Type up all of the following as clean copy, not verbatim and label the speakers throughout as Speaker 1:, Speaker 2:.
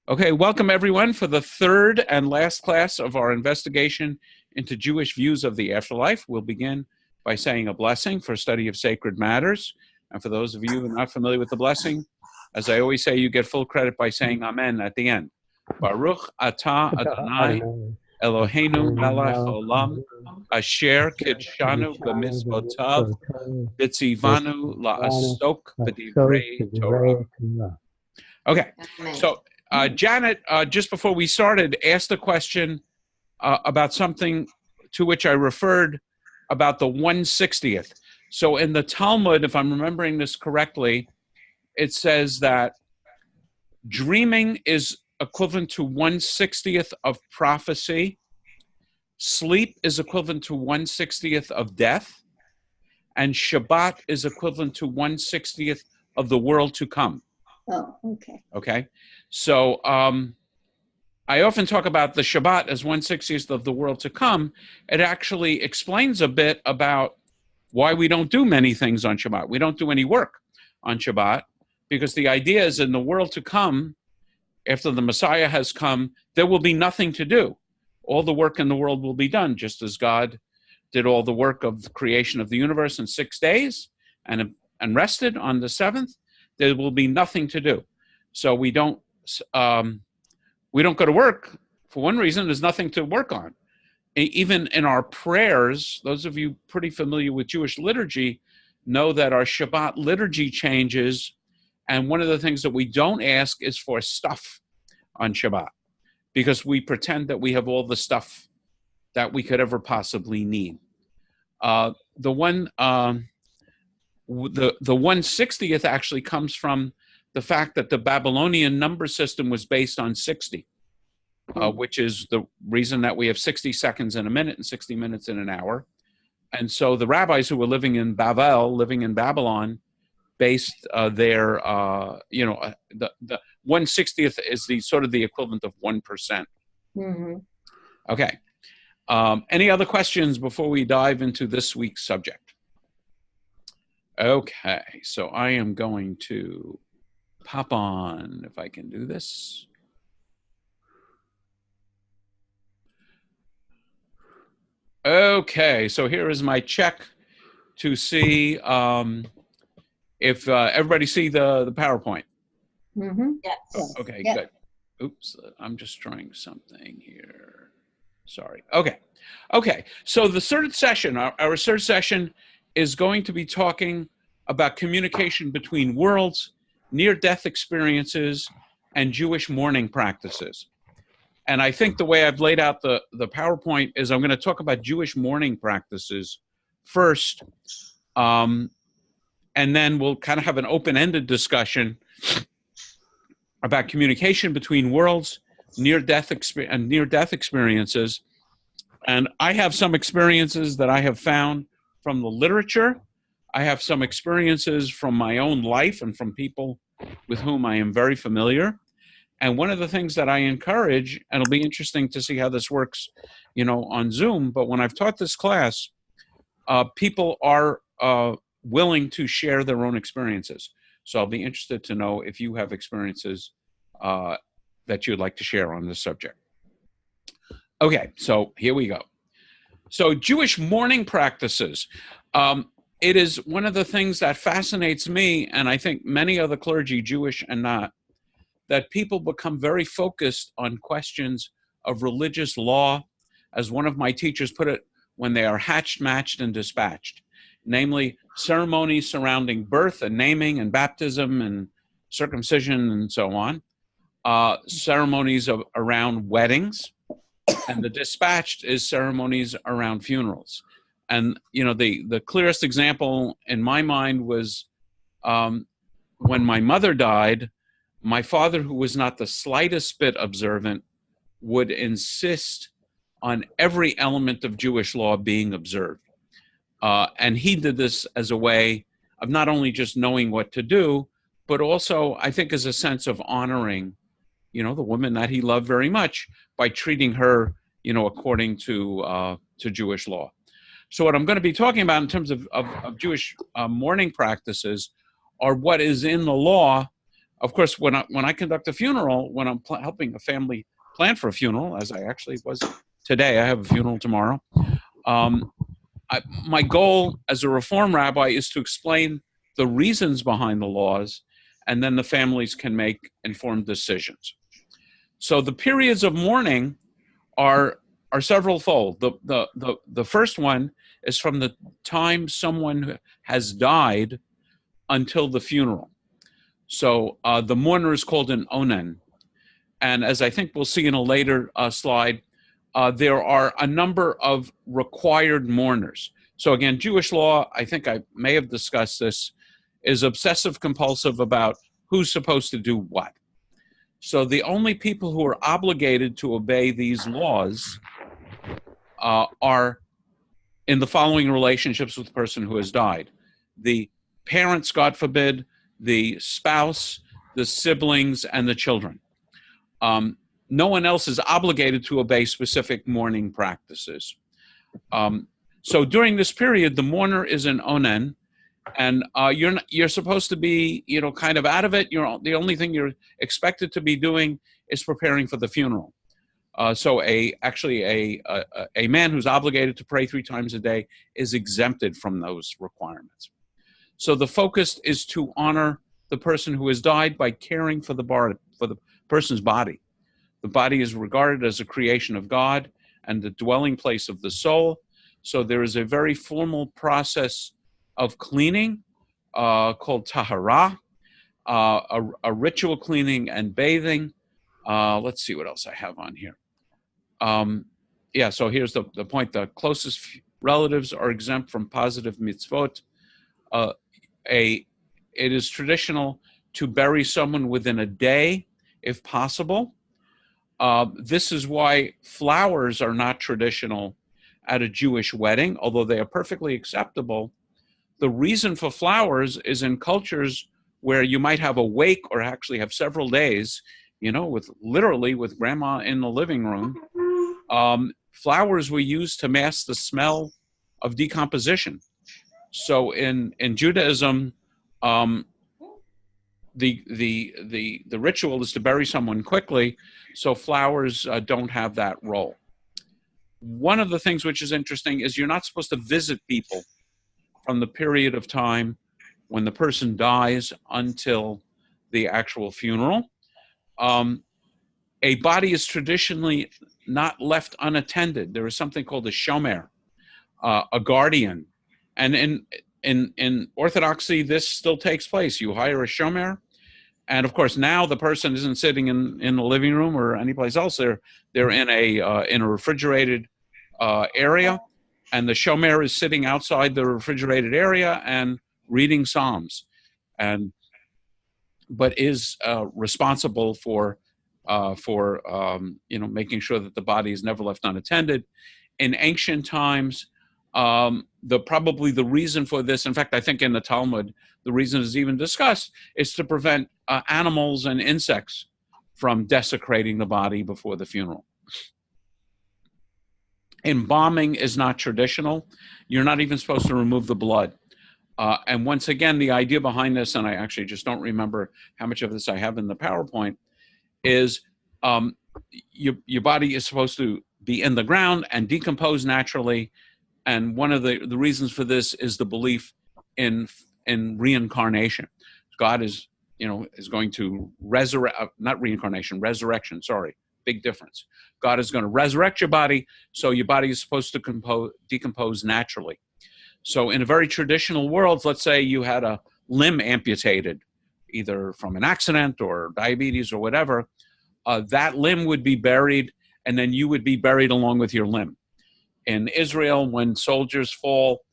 Speaker 1: Okay, welcome everyone for the third and last class of our investigation into Jewish views of the afterlife. We'll begin by saying a blessing for study of sacred matters. And for those of you who are not familiar with the blessing, as I always say, you get full credit by saying Amen at the end. Baruch atah Adonai Eloheinu melech haolam asher kidshanu b'mitzvotav b'tzivanu la'asok b'divrei Torah. Okay, so Janet, just before we started, asked a question about something to which I referred about the 1/60th. So in the Talmud, if I'm remembering this correctly, it says that dreaming is equivalent to 1/60th of prophecy, sleep is equivalent to 1/60th of death, and Shabbat is equivalent to 1/60th of the world to come.
Speaker 2: Oh, okay.
Speaker 1: Okay, so I often talk about the Shabbat as 1/60th of the world to come. It actually explains a bit about why we don't do many things on Shabbat. We don't do any work on Shabbat because the idea is in the world to come, after the Messiah has come, there will be nothing to do. All the work in the world will be done, just as God did all the work of the creation of the universe in 6 days and rested on the seventh. There will be nothing to do. So we don't go to work. For one reason, there's nothing to work on. Even in our prayers, those of you pretty familiar with Jewish liturgy know that our Shabbat liturgy changes. And one of the things that we don't ask is for stuff on Shabbat, because we pretend that we have all the stuff that we could ever possibly need. The 1/60th actually comes from the fact that the Babylonian number system was based on 60, which is the reason that we have 60 seconds in a minute and 60 minutes in an hour. And so the rabbis who were living in Babylon, based their, the 1/60th is the sort of the equivalent of 1%.
Speaker 2: Mm-hmm.
Speaker 1: Okay. Any other questions before we dive into this week's subject? Okay, so I am going to pop on, if I can do this. Okay, so here is my check to see if everybody see the PowerPoint.
Speaker 2: Mm-hmm.
Speaker 3: Yes.
Speaker 1: Okay,
Speaker 2: Yep.
Speaker 1: good. Oops, I'm just trying something here. Sorry. Okay, so the third session, our third session is going to be talking about communication between worlds, near-death experiences, and Jewish mourning practices. And I think the way I've laid out the PowerPoint is I'm going to talk about Jewish mourning practices first, and then we'll kind of have an open-ended discussion about communication between worlds, near-death experiences. And I have some experiences that I have found from the literature. I have some experiences from my own life and from people with whom I am very familiar. And one of the things that I encourage, and it'll be interesting to see how this works, on Zoom, but when I've taught this class, people are willing to share their own experiences. So I'll be interested to know if you have experiences that you'd like to share on this subject. Okay, so here we go. So Jewish mourning practices. It is one of the things that fascinates me, and I think many other clergy, Jewish and not, that people become very focused on questions of religious law, as one of my teachers put it, when they are hatched, matched, and dispatched, namely ceremonies surrounding birth and naming and baptism and circumcision and so on, ceremonies around weddings, and the dispatched is ceremonies around funerals. And, the clearest example in my mind was when my mother died, my father, who was not the slightest bit observant, would insist on every element of Jewish law being observed. And he did this as a way of not only just knowing what to do, but also, I think, as a sense of honoring, the woman that he loved very much by treating her, according to Jewish law. So what I'm going to be talking about in terms of Jewish mourning practices are what is in the law, of course, when I conduct a funeral, when I'm helping a family plan for a funeral, as I actually was today, I have a funeral tomorrow. My goal as a reform rabbi is to explain the reasons behind the laws, and then the families can make informed decisions. So the periods of mourning are several fold. The first one is from the time someone has died until the funeral. So the mourner is called an onen. And as I think we'll see in a later slide, there are a number of required mourners. So again, Jewish law, I think I may have discussed this, is obsessive compulsive about who's supposed to do what. So the only people who are obligated to obey these laws are in the following relationships with the person who has died: the parents, God forbid, the spouse, the siblings, and the children. No one else is obligated to obey specific mourning practices. So during this period, the mourner is an onen, and you're supposed to be, kind of out of it. The only thing you're expected to be doing is preparing for the funeral. So a man who's obligated to pray 3 times a day is exempted from those requirements. So the focus is to honor the person who has died by caring for the person's body. The body is regarded as a creation of God and the dwelling place of the soul. So there is a very formal process of cleaning called tahara, a ritual cleaning and bathing. Let's see what else I have on here. So here's the point. The closest relatives are exempt from positive mitzvot. It is traditional to bury someone within a day, if possible. This is why flowers are not traditional at a Jewish wedding, although they are perfectly acceptable. The reason for flowers is in cultures where you might have a wake or actually have several days, with grandma in the living room. Flowers were used to mask the smell of decomposition. So in Judaism, the ritual is to bury someone quickly, so flowers don't have that role. One of the things which is interesting is you're not supposed to visit people from the period of time when the person dies until the actual funeral. A body is traditionally not left unattended. There is something called a shomer, a guardian. And in Orthodoxy, this still takes place. You hire a shomer, and of course now the person isn't sitting in the living room or anyplace else. They're in a refrigerated area, and the shomer is sitting outside the refrigerated area and reading Psalms, but is responsible for making sure that the body is never left unattended. In ancient times, probably the reason for this, in fact, I think in the Talmud, the reason is even discussed, is to prevent animals and insects from desecrating the body before the funeral. Embalming is not traditional. You're not even supposed to remove the blood. And once again, the idea behind this, and I actually just don't remember how much of this I have in the PowerPoint, is your body is supposed to be in the ground and decompose naturally. And one of the reasons for this is the belief in reincarnation. God is going to resurrect, not reincarnation, resurrection, sorry, big difference. God is going to resurrect your body, so your body is supposed to decompose naturally. So in a very traditional world, let's say you had a limb amputated, either from an accident or diabetes or whatever, that limb would be buried, and then you would be buried along with your limb. In Israel, when soldiers fall,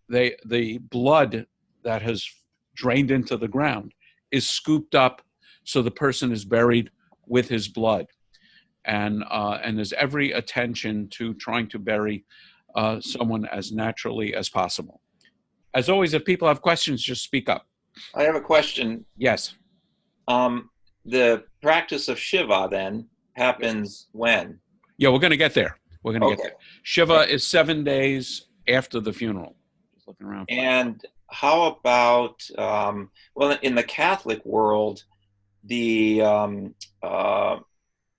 Speaker 1: the blood that has drained into the ground is scooped up, so the person is buried with his blood. And there's every attention to trying to bury someone as naturally as possible. As always, if people have questions, just speak up.
Speaker 3: I have a question.
Speaker 1: Yes.
Speaker 3: The practice of Shiva then happens when?
Speaker 1: Yeah, we're going to get there. We're going to get there. Shiva is 7 days after the funeral. Just looking around.
Speaker 3: And how about, well, in the Catholic world, the,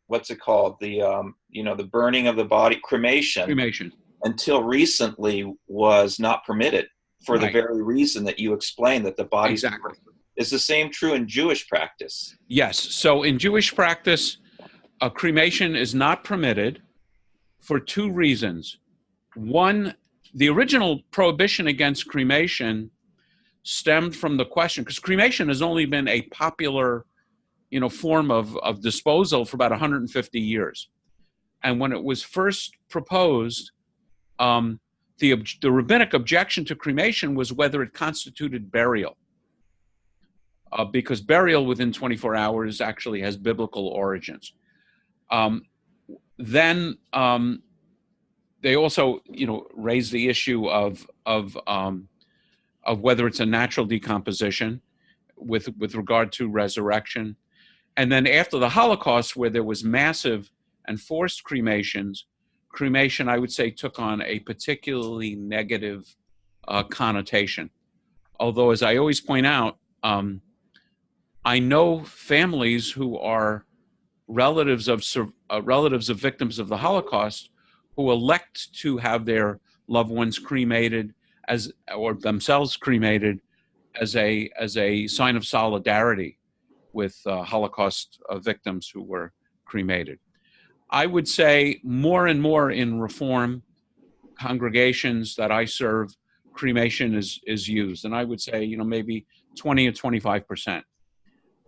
Speaker 3: what's it called? The burning of the body, cremation,
Speaker 1: Cremation.
Speaker 3: until recently was not permitted for the
Speaker 1: Right.
Speaker 3: very reason that you explained, that the bodies.
Speaker 1: Exactly.
Speaker 3: Is the same true in Jewish practice?
Speaker 1: Yes. So in Jewish practice, cremation is not permitted for two reasons. One, the original prohibition against cremation stemmed from the question, because cremation has only been a popular, form of disposal for about 150 years. And when it was first proposed, the rabbinic objection to cremation was whether it constituted burial, because burial within 24 hours actually has biblical origins. Then they also, raised the issue of whether it's a natural decomposition with regard to resurrection. And then after the Holocaust, where there was massive and forced cremation, I would say, took on a particularly negative connotation. Although, as I always point out, I know families who are relatives of victims of the Holocaust who elect to have their loved ones cremated or themselves cremated as a sign of solidarity with Holocaust victims who were cremated. I would say more and more in Reform congregations that I serve, cremation is used, and I would say maybe 20 or 25%.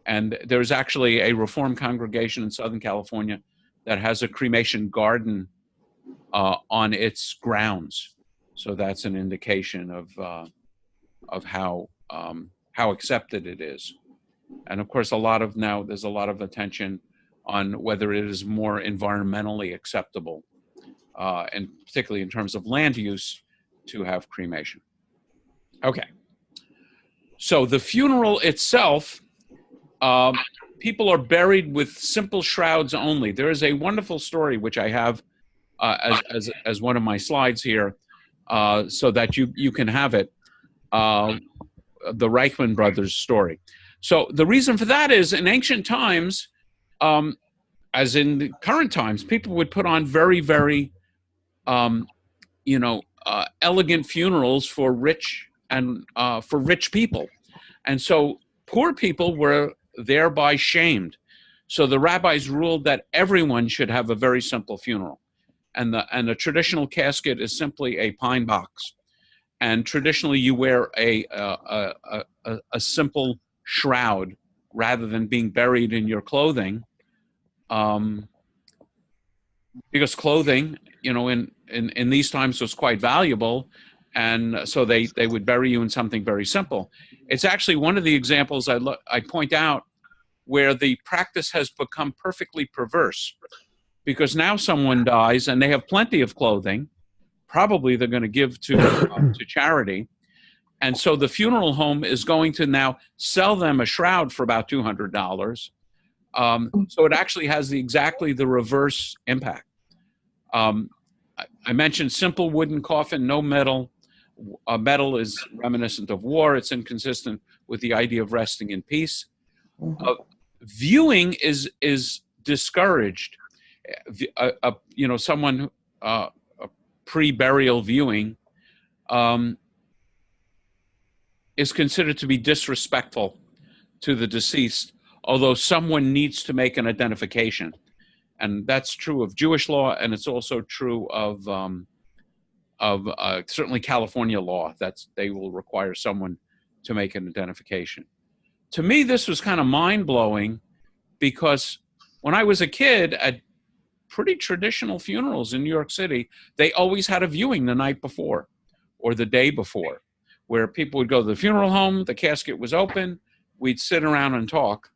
Speaker 1: And there's actually a Reform congregation in Southern California that has a cremation garden on its grounds, so that's an indication of how accepted it is. And of course, there's a lot of attention on whether it is more environmentally acceptable, and particularly in terms of land use, to have cremation. Okay. So the funeral itself, people are buried with simple shrouds only. There is a wonderful story which I have as one of my slides here, so that you can have it. The Reichman brothers story. So the reason for that is, in ancient times, as in the current times, people would put on very, very, elegant funerals for rich people, and so poor people were thereby shamed. So the rabbis ruled that everyone should have a very simple funeral, and a traditional casket is simply a pine box. And traditionally, you wear a simple shroud rather than being buried in your clothing, because clothing, in these times was quite valuable, and so they would bury you in something very simple. It's actually one of the examples I point out where the practice has become perfectly perverse, because now someone dies and they have plenty of clothing. Probably they're going to give to charity. And so the funeral home is going to now sell them a shroud for about $200. So it actually has exactly the reverse impact. I mentioned simple wooden coffin, no metal. Metal is reminiscent of war. It's inconsistent with the idea of resting in peace. Viewing is discouraged. Someone pre-burial viewing is considered to be disrespectful to the deceased, although someone needs to make an identification. And that's true of Jewish law, and it's also true of certainly California law. They will require someone to make an identification. To me, this was kind of mind-blowing, because when I was a kid at pretty traditional funerals in New York City, they always had a viewing the night before or the day before, where people would go to the funeral home, the casket was open, we'd sit around and talk,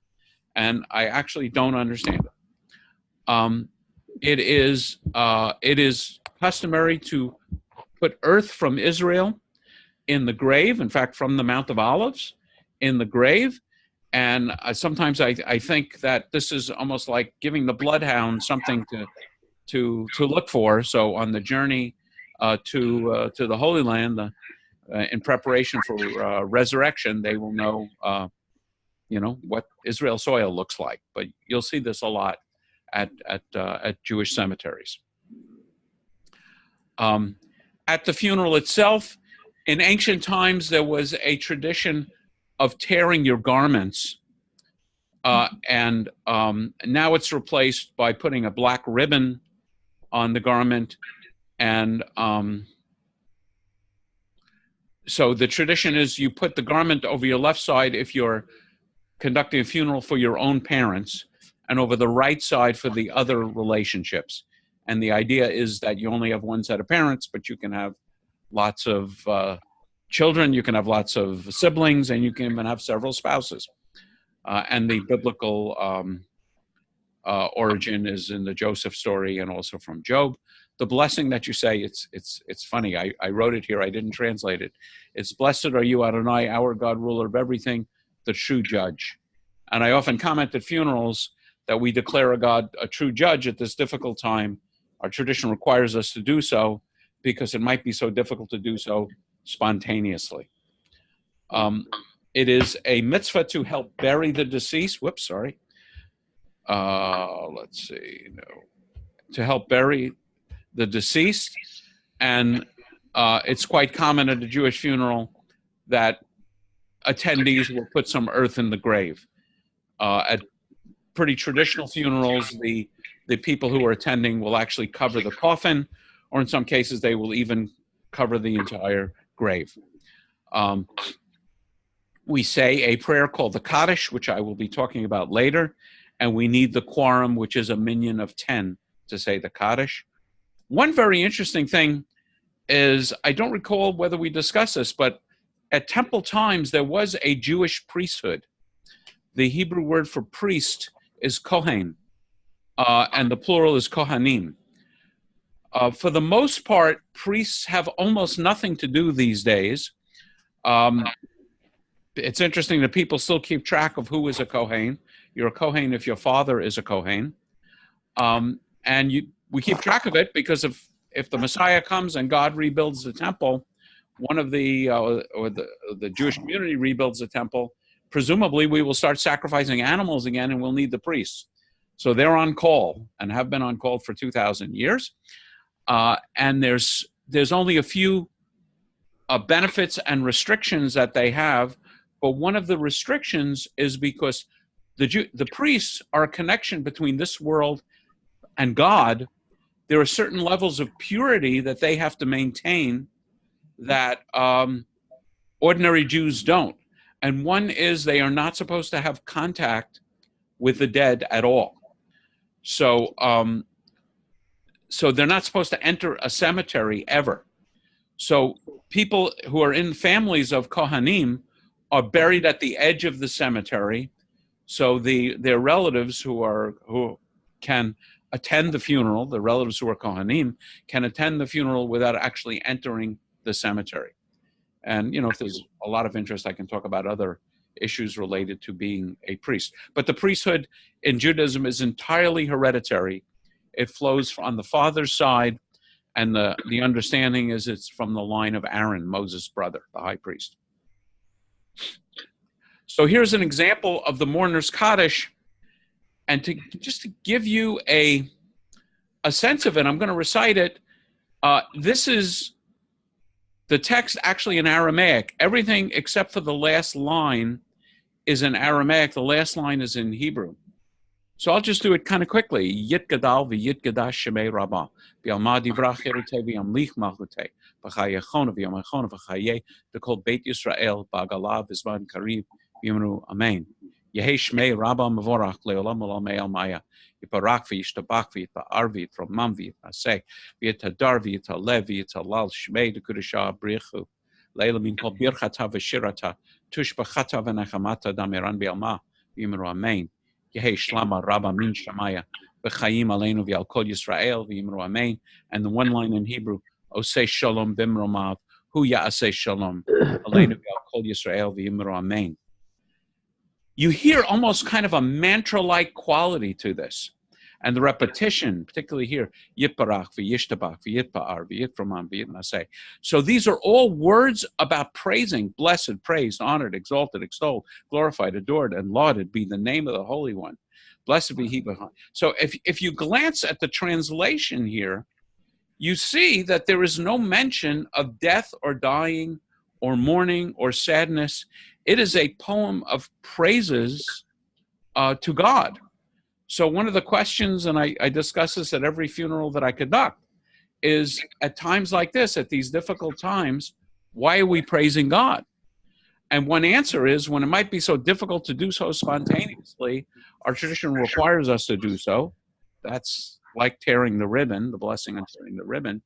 Speaker 1: and I actually don't understand it. It is customary to put earth from Israel in the grave, in fact, from the Mount of Olives in the grave. And sometimes I think that this is almost like giving the bloodhound something to look for. So on the journey to the Holy Land, in preparation for resurrection, they will know, what Israel soil looks like. But you'll see this a lot at Jewish cemeteries. At the funeral itself, in ancient times, there was a tradition of tearing your garments, and now it's replaced by putting a black ribbon on the garment. And so the tradition is you put the garment over your left side if you're conducting a funeral for your own parents, and over the right side for the other relationships. And the idea is that you only have one set of parents, but you can have lots of children, you can have lots of siblings, and you can even have several spouses. And the biblical origin is in the Joseph story and also from Job. The blessing that you say, it's funny. I wrote it here. I didn't translate it. It's blessed are you, Adonai, our God, ruler of everything, the true judge. And I often comment at funerals that we declare a God a true judge at this difficult time. Our tradition requires us to do so because it might be so difficult to do so spontaneously. It is a mitzvah to help bury the deceased. Whoops, sorry. Let's see. No. To help bury the deceased. And it's quite common at a Jewish funeral that attendees will put some earth in the grave. At pretty traditional funerals, the people who are attending will actually cover the coffin, or in some cases, they will even cover the entire grave. We say a prayer called the Kaddish, which I will be talking about later, and we need the quorum, which is a minyan of 10, to say the Kaddish. One very interesting thing is, I don't recall whether we discussed this, but at temple times, there was a Jewish priesthood. The Hebrew word for priest is kohen, and the plural is kohanim. For the most part, priests have almost nothing to do these days. It's interesting that people still keep track of who is a kohen. You're a kohen if your father is a kohen. And we keep track of it because if the Messiah comes and God rebuilds the temple, one of the Jewish community rebuilds the temple, presumably we will start sacrificing animals again, and we'll need the priests. So they're on call and have been on call for 2,000 years. And there's only a few benefits and restrictions that they have, but one of the restrictions is because the priests are a connection between this world and God. There are certain levels of purity that they have to maintain that ordinary Jews don't. And one is they are not supposed to have contact with the dead at all. So, so they're not supposed to enter a cemetery ever. So people who are in families of Kohanim are buried at the edge of the cemetery. So their relatives who can attend the funeral, the relatives who are Kohanim, can attend the funeral without actually entering the cemetery. And, if there's a lot of interest, I can talk about other issues related to being a priest. But the priesthood in Judaism is entirely hereditary. It flows on the father's side, and the understanding is it's from the line of Aaron, Moses' brother, the high priest. So here's an example of the mourner's Kaddish. And just to give you a sense of it, I'm going to recite it. This is the text actually in Aramaic. Everything except for the last line is in Aramaic. The last line is in Hebrew. So I'll just do it kind of quickly. Yit gadal v'yit gadash shemei rabah. V'yalma divrach cherutei v'yamlich malchutei. V'chayechon v'yamachon v'chayeh. Dekol Beit Yisrael ba'galav v'zman kariv v'yimru amen. Yehei shmei rabah mevorach le'olam olamei almaya. Yiparak v'yishtabach v'yita'ar v'yitromam v'yitnaseh. V'yitadar v'yitalev v'yitalal shmei dekudashah brichu. Leila min kol birchata v'shirata. Tushbachata v'nechamata dameran v'yalma v'yimru amen. Yehei shlama rabba min shamaya v'chayim aleinu v'al kol Yisrael v'yimru amen. And the one line in Hebrew, Osei shalom bimromav, hu ya'aseh shalom aleinu v'al kol Yisrael v'yimru amen. You hear almost kind of a mantra-like quality to this. And the repetition, particularly here, Yitbarach, v'yishtabach, v'yitpa'ar, v'yitramam, v'yitnaseh. So these are all words about praising, blessed, praised, honored, exalted, extolled, glorified, adored, and lauded be the name of the Holy One. Blessed be he. So if you glance at the translation here, you see that there is no mention of death or dying or mourning or sadness. It is a poem of praises to God. So one of the questions, and I discuss this at every funeral that I conduct, is at times like this, at these difficult times, why are we praising God? And one answer is, when it might be so difficult to do so spontaneously, our tradition requires us to do so. That's like tearing the ribbon, the blessing of tearing the ribbon.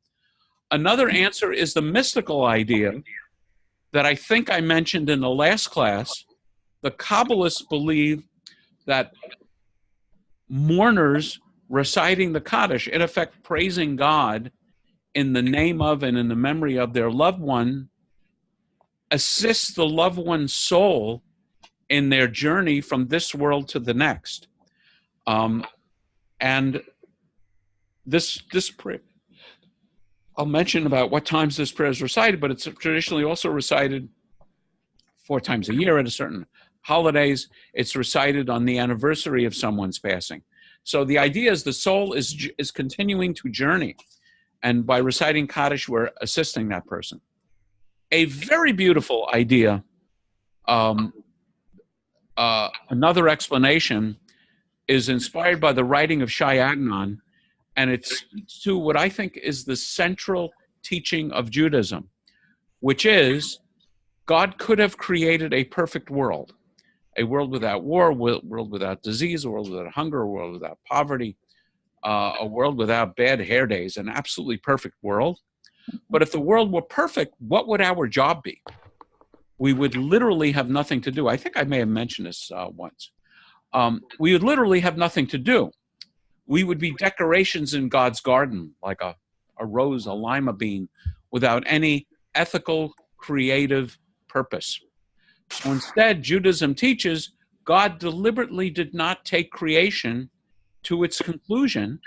Speaker 1: Another answer is the mystical idea that I think I mentioned in the last class. The Kabbalists believe that mourners reciting the Kaddish, in effect praising God in the name of and in the memory of their loved one, assists the loved one's soul in their journey from this world to the next. And this prayer, I'll mention about what times this prayer is recited, but it's traditionally also recited 4 times a year at a certain holidays. It's recited on the anniversary of someone's passing. So the idea is the soul is continuing to journey, and by reciting Kaddish, we're assisting that person. A very beautiful idea. Another explanation is inspired by the writing of Shai Agnon, and it speaks to what I think is the central teaching of Judaism, which is God could have created a perfect world, a world without war, a world without disease, a world without hunger, a world without poverty, a world without bad hair days, an absolutely perfect world. But if the world were perfect, what would our job be? We would literally have nothing to do. I think I may have mentioned this once. We would literally have nothing to do. We would be decorations in God's garden, like a rose, a lima bean, without any ethical, creative purpose. So instead, Judaism teaches God deliberately did not take creation to its conclusion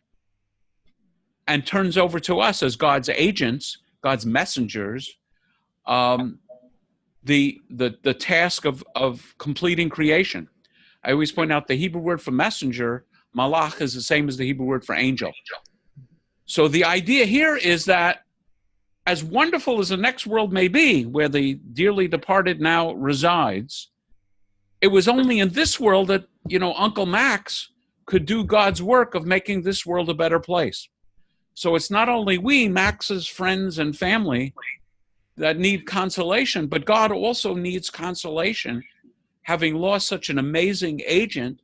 Speaker 1: and turns over to us as God's agents, God's messengers, the task of completing creation. I always point out the Hebrew word for messenger, malach, is the same as the Hebrew word for angel. So the idea here is that as wonderful as the next world may be, where the dearly departed now resides, it was only in this world that, Uncle Max could do God's work of making this world a better place. So it's not only we, Max's friends and family, that need consolation, but God also needs consolation, having lost such an amazing agent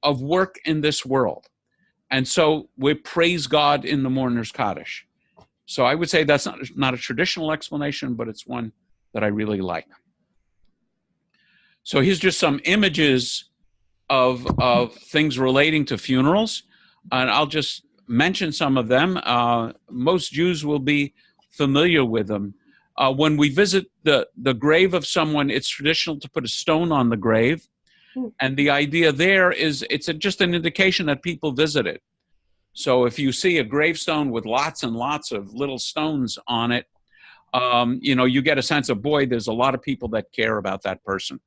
Speaker 1: of work in this world. And so we praise God in the Mourner's Kaddish. So I would say that's not a traditional explanation, but it's one that I really like. So here's just some images of things relating to funerals, and I'll just mention some of them. Most Jews will be familiar with them. When we visit the grave of someone, it's traditional to put a stone on the grave. And the idea there is it's just an indication that people visit it. So if you see a gravestone with lots and lots of little stones on it, you get a sense of, boy, there's a lot of people that care about that person.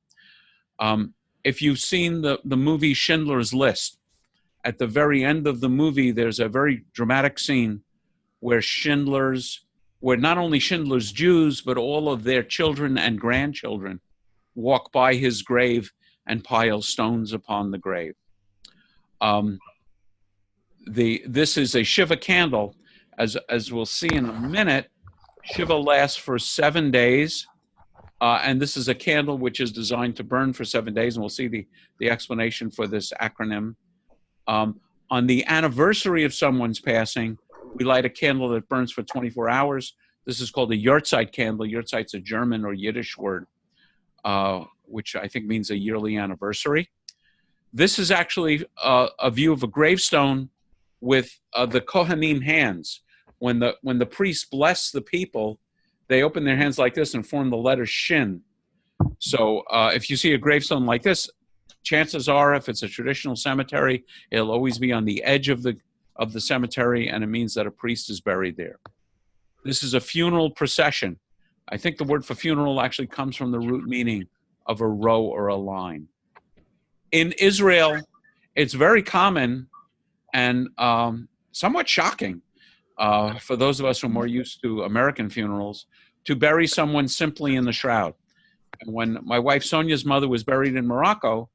Speaker 1: If you've seen the movie Schindler's List, at the very end of the movie, there's a very dramatic scene where not only Schindler's Jews, but all of their children and grandchildren walk by his grave and pile stones upon the grave. This is a Shiva candle. As we'll see in a minute, Shiva lasts for 7 days. And this is a candle which is designed to burn for 7 days. And we'll see the explanation for this acronym. On the anniversary of someone's passing, we light a candle that burns for 24 hours. This is called a Yahrzeit candle. Yahrzeit's a German or Yiddish word, which I think means a yearly anniversary. This is actually a view of a gravestone with the Kohanim hands. When the priests bless the people, they open their hands like this and form the letter Shin. So if you see a gravestone like this, chances are, if it's a traditional cemetery, it'll always be on the edge of the cemetery, and it means that a priest is buried there. This is a funeral procession. I think the word for funeral actually comes from the root meaning of a row or a line. In Israel, it's very common and somewhat shocking for those of us who are more used to American funerals to bury someone simply in the shroud. And when my wife Sonia's mother was buried in Morocco,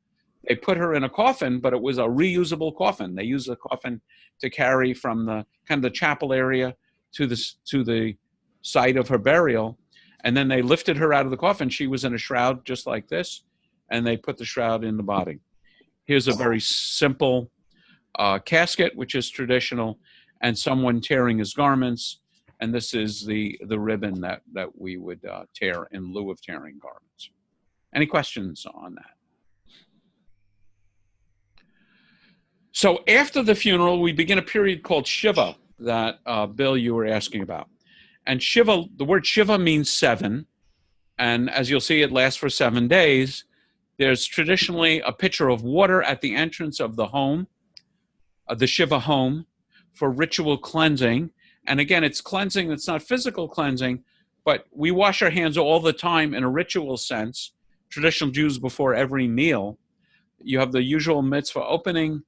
Speaker 1: they put her in a coffin, but it was a reusable coffin. They used the coffin to carry from the kind of the chapel area to the site of her burial. And then they lifted her out of the coffin. She was in a shroud just like this, and they put the shroud in the body. Here's a very simple casket, which is traditional, and someone tearing his garments. And this is the ribbon that we would tear in lieu of tearing garments. Any questions on that? So after the funeral, we begin a period called Shiva that, Bill, you were asking about. And Shiva, the word Shiva means 7. And as you'll see, it lasts for 7 days. There's traditionally a pitcher of water at the entrance of the home, the Shiva home, for ritual cleansing. And again, it's cleansing. It's not physical cleansing, but we wash our hands all the time in a ritual sense. Traditional Jews, before every meal, you have the usual mitzvah opening,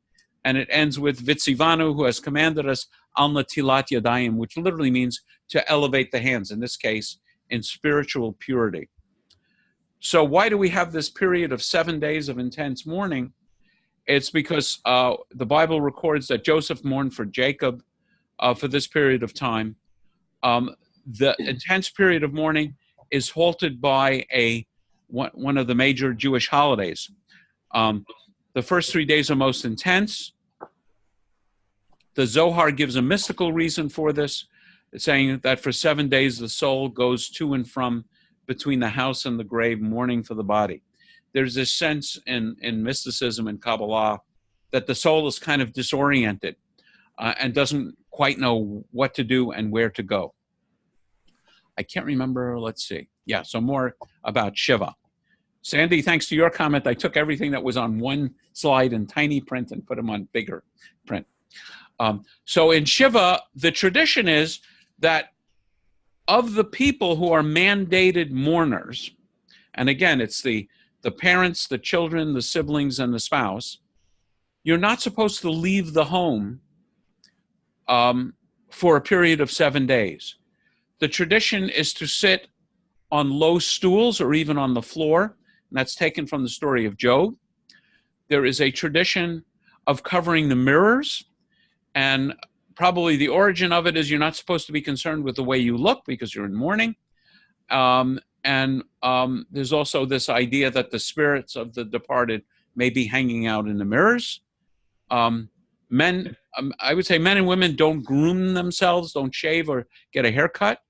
Speaker 1: and it ends with Vitzivanu, who has commanded us al natilat yadayim, which literally means to elevate the hands, in this case, in spiritual purity. So why do we have this period of 7 days of intense mourning? It's because the Bible records that Joseph mourned for Jacob for this period of time. The intense period of mourning is halted by one of the major Jewish holidays. The first 3 days are most intense. The Zohar gives a mystical reason for this, saying that for 7 days the soul goes to and from between the house and the grave, mourning for the body. There's this sense in mysticism and Kabbalah that the soul is kind of disoriented and doesn't quite know what to do and where to go. I can't remember, let's see. Yeah, so more about Shiva. Sandy, thanks to your comment, I took everything that was on one slide in tiny print and put them on bigger print. So in Shiva, the tradition is that of the people who are mandated mourners, and again, it's the parents, the children, the siblings, and the spouse, you're not supposed to leave the home for a period of 7 days. The tradition is to sit on low stools or even on the floor, and that's taken from the story of Job. There is a tradition of covering the mirrors, and probably the origin of it is you're not supposed to be concerned with the way you look because you're in mourning. And there's also this idea that the spirits of the departed may be hanging out in the mirrors. Men, I would say men and women don't groom themselves, don't shave or get a haircut.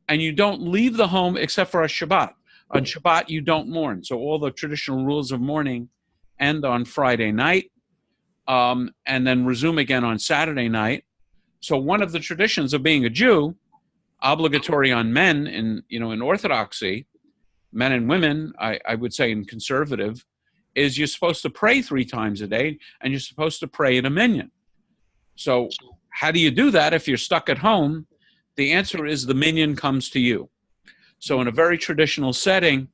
Speaker 1: And you don't leave the home except for a Shabbat. On Shabbat, you don't mourn. So all the traditional rules of mourning end on Friday night and then resume again on Saturday night. So one of the traditions of being a Jew, obligatory on men in Orthodoxy, men and women, I would say in conservative, is you're supposed to pray 3 times a day, and you're supposed to pray in a minyan. So how do you do that if you're stuck at home? The answer is the minyan comes to you. So in a very traditional setting,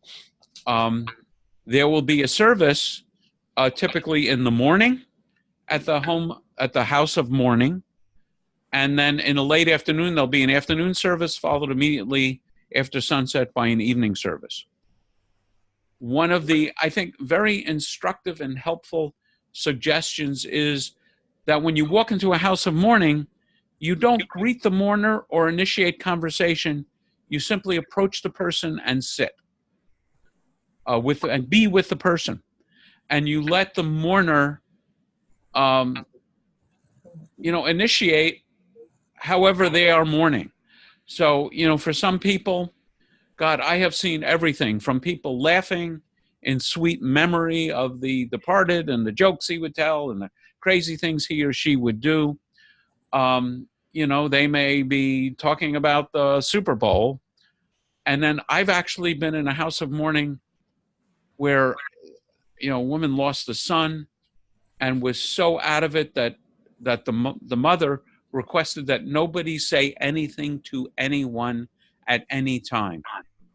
Speaker 1: there will be a service typically in the morning at the house of mourning. And then in the late afternoon, there'll be an afternoon service followed immediately after sunset by an evening service. One of the, I think, very instructive and helpful suggestions is that when you walk into a house of mourning, you don't greet the mourner or initiate conversation. You simply approach the person and sit and be with the person. And you let the mourner, initiate however they are mourning. So, for some people, God, I have seen everything from people laughing in sweet memory of the departed and the jokes he would tell and the crazy things he or she would do. They may be talking about the Super Bowl. And then I've actually been in a house of mourning where a woman lost a son and was so out of it that the mother requested that nobody say anything to anyone at any time.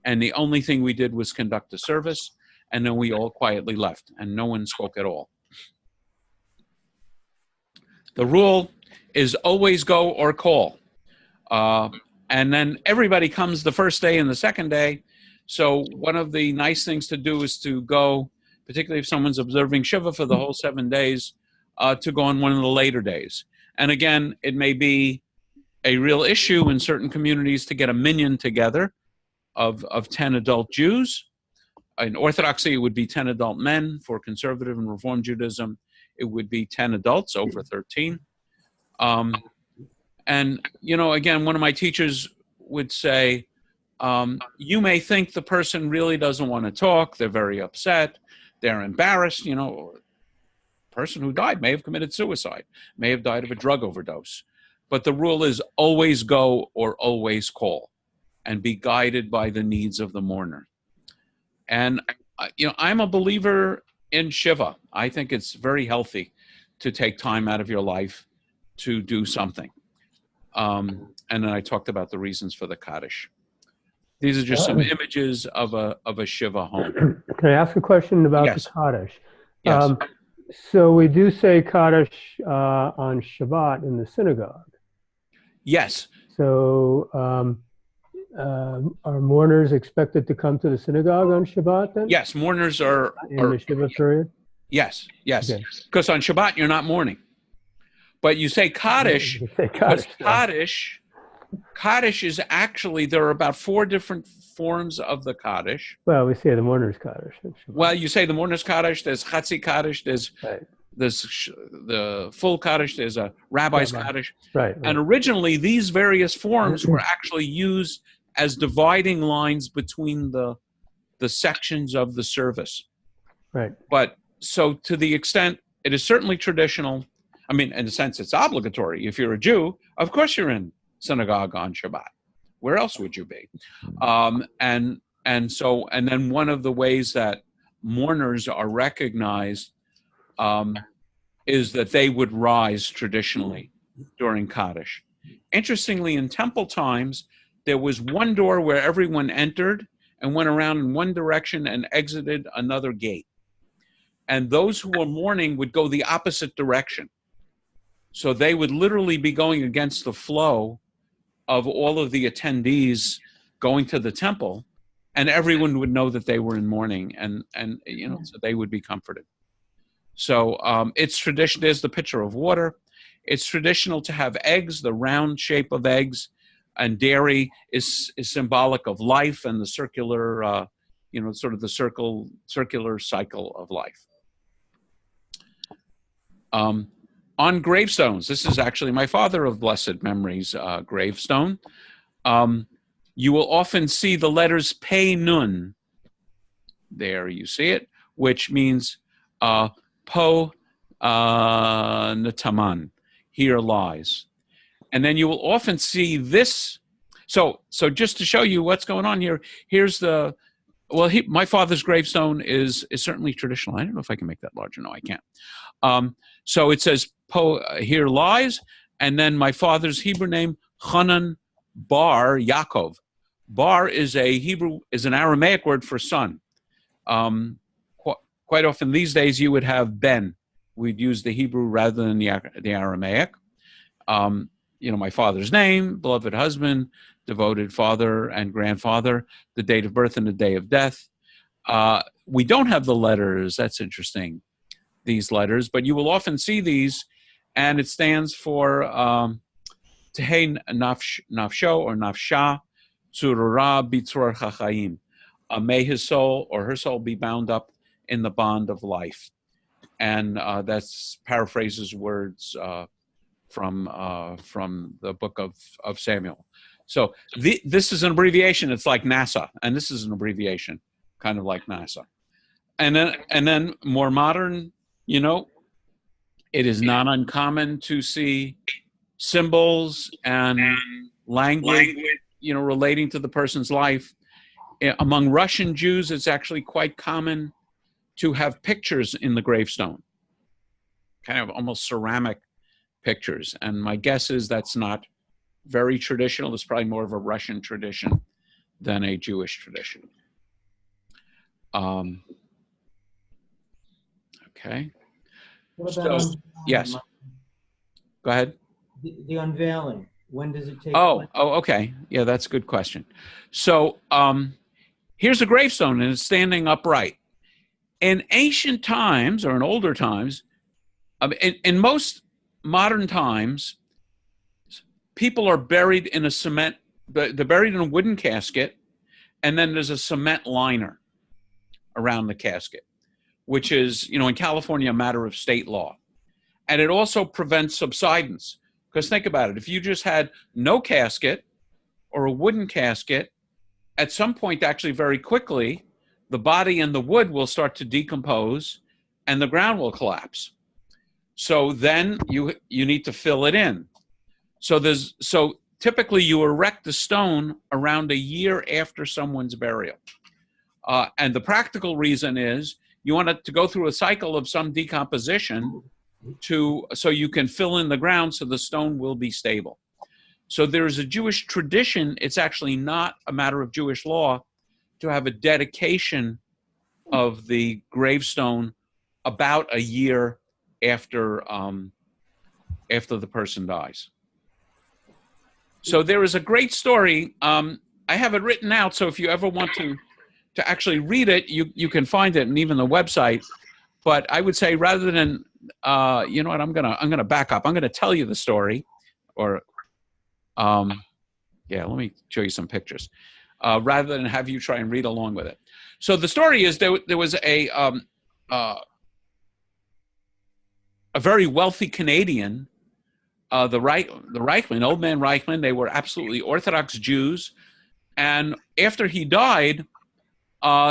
Speaker 1: And the only thing we did was conduct the service, and then we all quietly left, and no one spoke at all. The rule is always go or call. And then everybody comes the first day and the second day. So one of the nice things to do is to go, particularly if someone's observing Shiva for the whole 7 days, to go on one of the later days. And again, it may be a real issue in certain communities to get a minyan together of 10 adult Jews. In Orthodoxy, it would be 10 adult men. For conservative and Reform Judaism, it would be 10 adults over 13. And, again, one of my teachers would say, you may think the person really doesn't want to talk. They're very upset. They're embarrassed. The person who died may have committed suicide, may have died of a drug overdose. But the rule is always go or always call, and be guided by the needs of the mourner. And, I'm a believer in Shiva. I think it's very healthy to take time out of your life to do something. And then I talked about the reasons for the Kaddish. These are just some images of a Shiva home.
Speaker 4: Can I ask a question about
Speaker 1: Yes.
Speaker 4: the Kaddish?
Speaker 1: Yes.
Speaker 4: So we do say Kaddish on Shabbat in the synagogue.
Speaker 1: Yes.
Speaker 4: So are mourners expected to come to the synagogue on Shabbat then?
Speaker 1: Yes. Mourners are
Speaker 4: In the Shiva period?
Speaker 1: yes.
Speaker 4: Okay.
Speaker 1: Because on Shabbat, you're not mourning. But you say Kaddish,
Speaker 4: You say
Speaker 1: because
Speaker 4: Kaddish, yeah.
Speaker 1: Kaddish is actually, there are about 4 different forms of the Kaddish.
Speaker 4: Well, we say the mourner's Kaddish. on Shabbat.
Speaker 1: Well, you say the mourner's Kaddish, there's Chatzi Kaddish, there's
Speaker 4: Right.
Speaker 1: the full Kaddish, there's a rabbi's Kaddish.
Speaker 4: Right.
Speaker 1: And originally, these various forms were actually used as dividing lines between the sections of the service.
Speaker 4: Right.
Speaker 1: But so to the extent, it is certainly traditional. I mean, in a sense, it's obligatory. If you're a Jew, of course you're in synagogue on Shabbat. Where else would you be? And then one of the ways that mourners are recognized is that they would rise traditionally during Kaddish. Interestingly, in temple times, there was one door where everyone entered and went around in one direction and exited another gate. And those who were mourning would go the opposite direction. So they would literally be going against the flow of all of the attendees going to the temple, and everyone would know that they were in mourning, and so they would be comforted. So it's tradition. There's the pitcher of water. It's traditional to have eggs, the round shape of eggs, and dairy is symbolic of life and the circular, sort of the circular cycle of life. On gravestones, this is actually my father of blessed memory's gravestone. You will often see the letters Pei Nun. There you see it, which means Po Nataman, here lies. And then you will often see this. So just to show you what's going on here, here's my father's gravestone is certainly traditional. I don't know if I can make that larger. No, I can't. So it says Po, here lies, and then my father's Hebrew name, Hanan Bar Yaakov. Bar is an Aramaic word for son. Quite often these days you would have Ben. We'd use the Hebrew rather than the Aramaic. My father's name, beloved husband, devoted father and grandfather, the date of birth and the day of death. We don't have the letters. That's interesting, these letters, but you will often see these, and it stands for Tehei Nafsho or Nafsha Tzurura Bitzur Chachayim. May his soul or her soul be bound up in the bond of life. And that's paraphrases words from the book of Samuel. So this is an abbreviation. It's like NASA, and this is an abbreviation, kind of like NASA. And then more modern, it is not uncommon to see symbols and language, relating to the person's life. Among Russian Jews, it's actually quite common to have pictures in the gravestone, kind of almost ceramic pictures. And my guess is that's not very traditional. It's probably more of a Russian tradition than a Jewish tradition. Okay.
Speaker 5: What
Speaker 1: So,
Speaker 5: about unveiling,
Speaker 1: yes.
Speaker 5: Mike?
Speaker 1: Go ahead.
Speaker 5: The unveiling, when does it take
Speaker 1: Oh,
Speaker 5: place?
Speaker 1: okay. Yeah, that's a good question. So here's a gravestone, and it's standing upright. In ancient times, or in older times, in most modern times, people are buried in a cement, they're buried in a wooden casket, and then there's a cement liner around the casket, which is, in California, a matter of state law. And it also prevents subsidence. Because think about it, if you just had no casket or a wooden casket, at some point, actually very quickly, the body and the wood will start to decompose and the ground will collapse. So then you need to fill it in. So typically you erect the stone around a year after someone's burial. And the practical reason is you want it to go through a cycle of some decomposition so you can fill in the ground so the stone will be stable. So there's a Jewish tradition, it's actually not a matter of Jewish law, to have a dedication of the gravestone about a year after the person dies. So there is a great story. I have it written out, so if you ever want to actually read it, you can find it, and even the website. But I would say, rather than you know what, I'm gonna back up. I'm gonna tell you the story, or yeah, let me show you some pictures, rather than have you try and read along with it. So the story is there was a very wealthy Canadian, the Reichman, old man Reichman. They were absolutely Orthodox Jews, and after he died,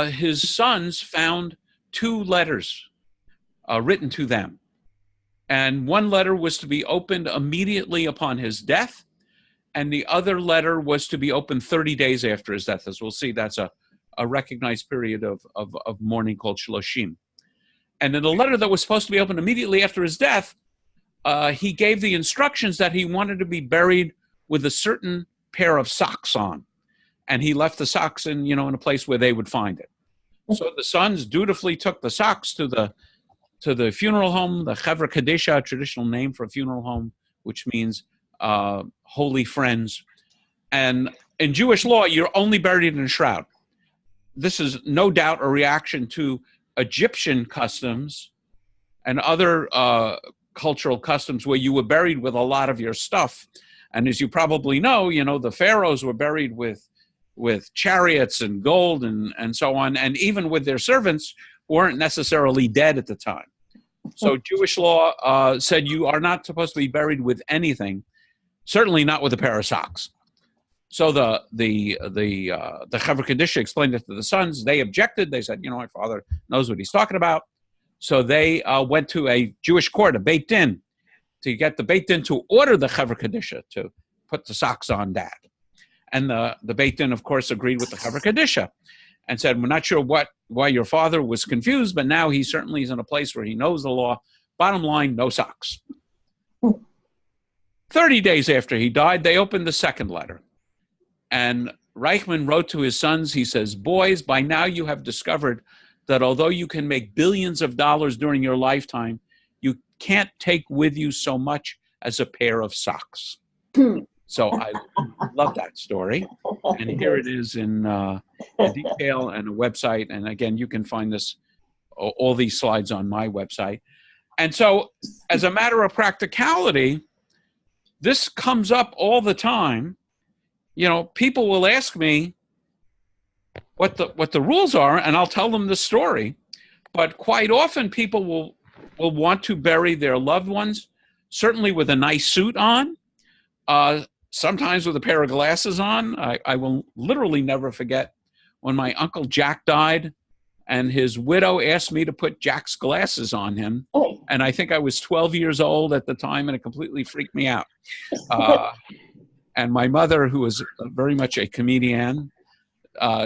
Speaker 1: his sons found 2 letters written to them. And one letter was to be opened immediately upon his death, and the other letter was to be opened 30 days after his death. As we'll see, that's a recognized period of mourning called Shloshim. And in the letter that was supposed to be opened immediately after his death, he gave the instructions that he wanted to be buried with a certain pair of socks on. And he left the socks in a place where they would find it. So the sons dutifully took the socks to the funeral home, the Chevra Kadisha, a traditional name for a funeral home, which means holy friends. And in Jewish law, you're only buried in a shroud. This is no doubt a reaction to Egyptian customs and other cultural customs where you were buried with a lot of your stuff. And as you probably know, the pharaohs were buried with chariots and gold and so on, and even with their servants who weren't necessarily dead at the time. So Jewish law said you are not supposed to be buried with anything, certainly not with a pair of socks. So the Chevra Kadisha explained it to the sons. They objected. They said, my father knows what he's talking about. So they went to a Jewish court, a Beit Din, to get the Beit Din to order the Chevra Kadisha to put the socks on Dad. And the Beit Din, of course, agreed with the Chevra Kadisha and said, we're not sure why your father was confused, but now he certainly is in a place where he knows the law. Bottom line, no socks. 30 days after he died, they opened the second letter. And Reichman wrote to his sons, he says, boys, by now you have discovered that although you can make billions of dollars during your lifetime, you can't take with you so much as a pair of socks. So I love that story. And here it is in detail and a website. And again, you can find all these slides on my website. And so as a matter of practicality, this comes up all the time. People will ask me what the rules are, and I'll tell them the story. But quite often people will want to bury their loved ones, certainly with a nice suit on, sometimes with a pair of glasses on. I will literally never forget when my Uncle Jack died, and his widow asked me to put Jack's glasses on him. And I think I was 12 years old at the time, and it completely freaked me out. And my mother, who was very much a comedian,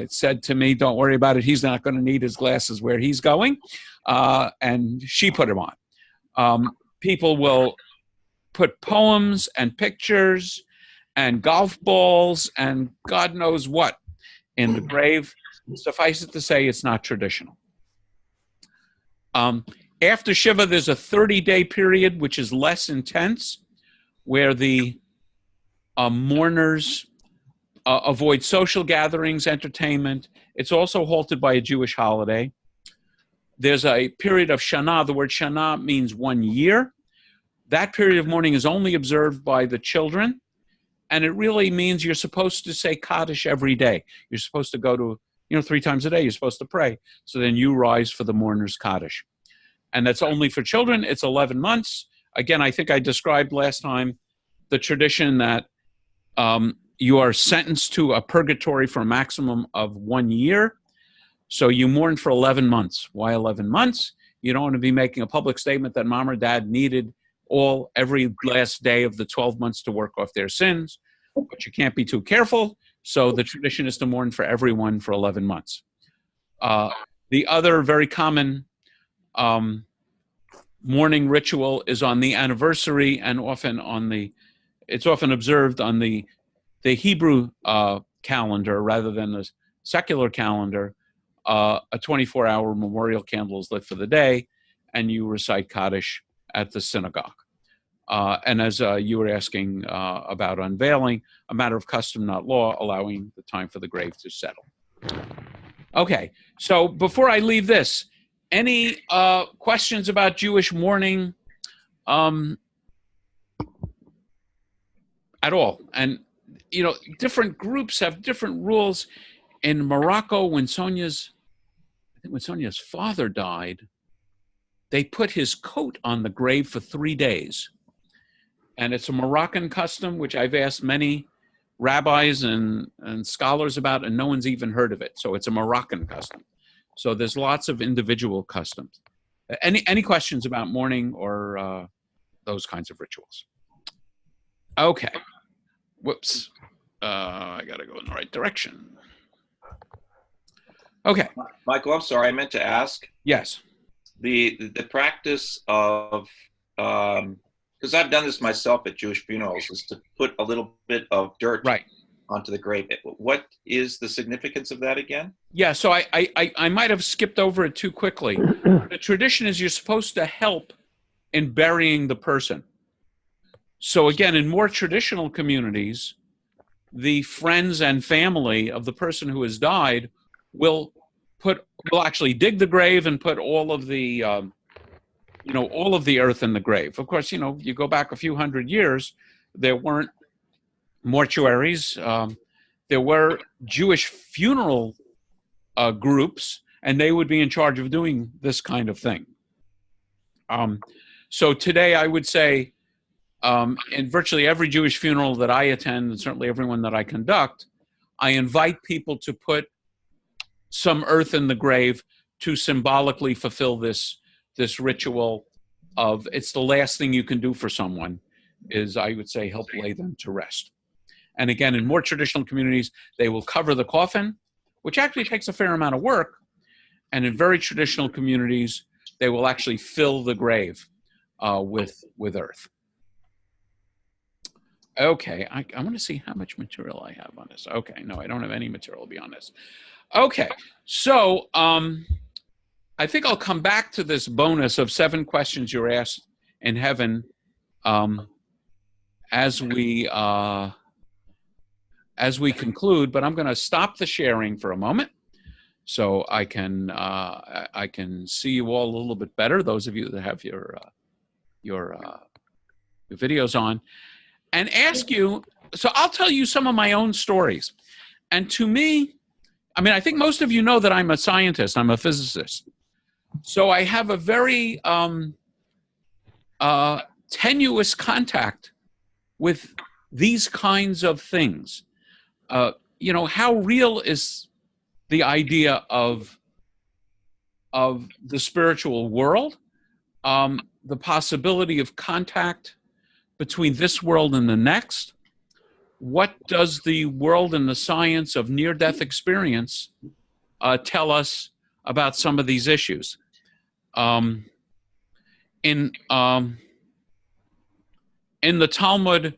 Speaker 1: said to me, "Don't worry about it. He's not going to need his glasses where he's going," and she put him on. People will put poems and pictures and golf balls and God knows what in the grave. Suffice it to say, it's not traditional. After Shiva, there's a 30-day period, which is less intense, where the mourners avoid social gatherings, entertainment. It's also halted by a Jewish holiday. There's a period of Shana. The word Shana means 1 year. That period of mourning is only observed by the children, and it really means you're supposed to say Kaddish every day. You're supposed to go to, 3 times a day, you're supposed to pray. So then you rise for the mourner's Kaddish. And that's only for children. It's 11 months. Again, I think I described last time the tradition that you are sentenced to a purgatory for a maximum of 1 year. So you mourn for 11 months. Why 11 months? You don't want to be making a public statement that mom or dad needed every last day of the 12 months to work off their sins, but you can't be too careful. So the tradition is to mourn for everyone for 11 months. The other very common mourning ritual is on the anniversary, and it's often observed on the Hebrew calendar rather than the secular calendar. A 24-hour memorial candle is lit for the day, and you recite Kaddish at the synagogue. And as you were asking about unveiling, a matter of custom, not law, allowing the time for the grave to settle. Okay, so before I leave this, any questions about Jewish mourning at all? And, different groups have different rules. In Morocco, when Sonia's father died, they put his coat on the grave for 3 days. And it's a Moroccan custom, which I've asked many rabbis and scholars about, and no one's even heard of it. So it's a Moroccan custom. So there's lots of individual customs. Any questions about mourning or those kinds of rituals? Okay. Whoops. I got to go in the right direction. Okay.
Speaker 3: Michael, I'm sorry, I meant to ask.
Speaker 1: Yes.
Speaker 3: The practice of, because I've done this myself at Jewish funerals, is to put a little bit of dirt onto the grave. What is the significance of that again?
Speaker 1: Yeah, so I might have skipped over it too quickly. The tradition is you're supposed to help in burying the person. So again, in more traditional communities, the friends and family of the person who has died will actually dig the grave and put all of the all of the earth in the grave. Of course, you go back a few hundred years, there weren't mortuaries. There were Jewish funeral groups, and they would be in charge of doing this kind of thing. So today, I would say, in virtually every Jewish funeral that I attend, and certainly everyone that I conduct, I invite people to put some earth in the grave to symbolically fulfill this ritual of, it's the last thing you can do for someone, is, I would say, help lay them to rest. And again, in more traditional communities, they will cover the coffin, which actually takes a fair amount of work. And in very traditional communities, they will actually fill the grave with earth. Okay, I want to see how much material I have on this. Okay, no, I don't have any material beyond this. Okay, so I think I'll come back to this bonus of 7 questions you're asked in heaven as we conclude. But I'm going to stop the sharing for a moment so I can see you all a little bit better. Those of you that have your videos on, and ask you. So I'll tell you some of my own stories, and to me, I think most of you know that I'm a scientist. I'm a physicist. So I have a very tenuous contact with these kinds of things. How real is the idea of the spiritual world? The possibility of contact between this world and the next? what does the world and the science of near-death experience tell us about some of these issues? In the Talmud,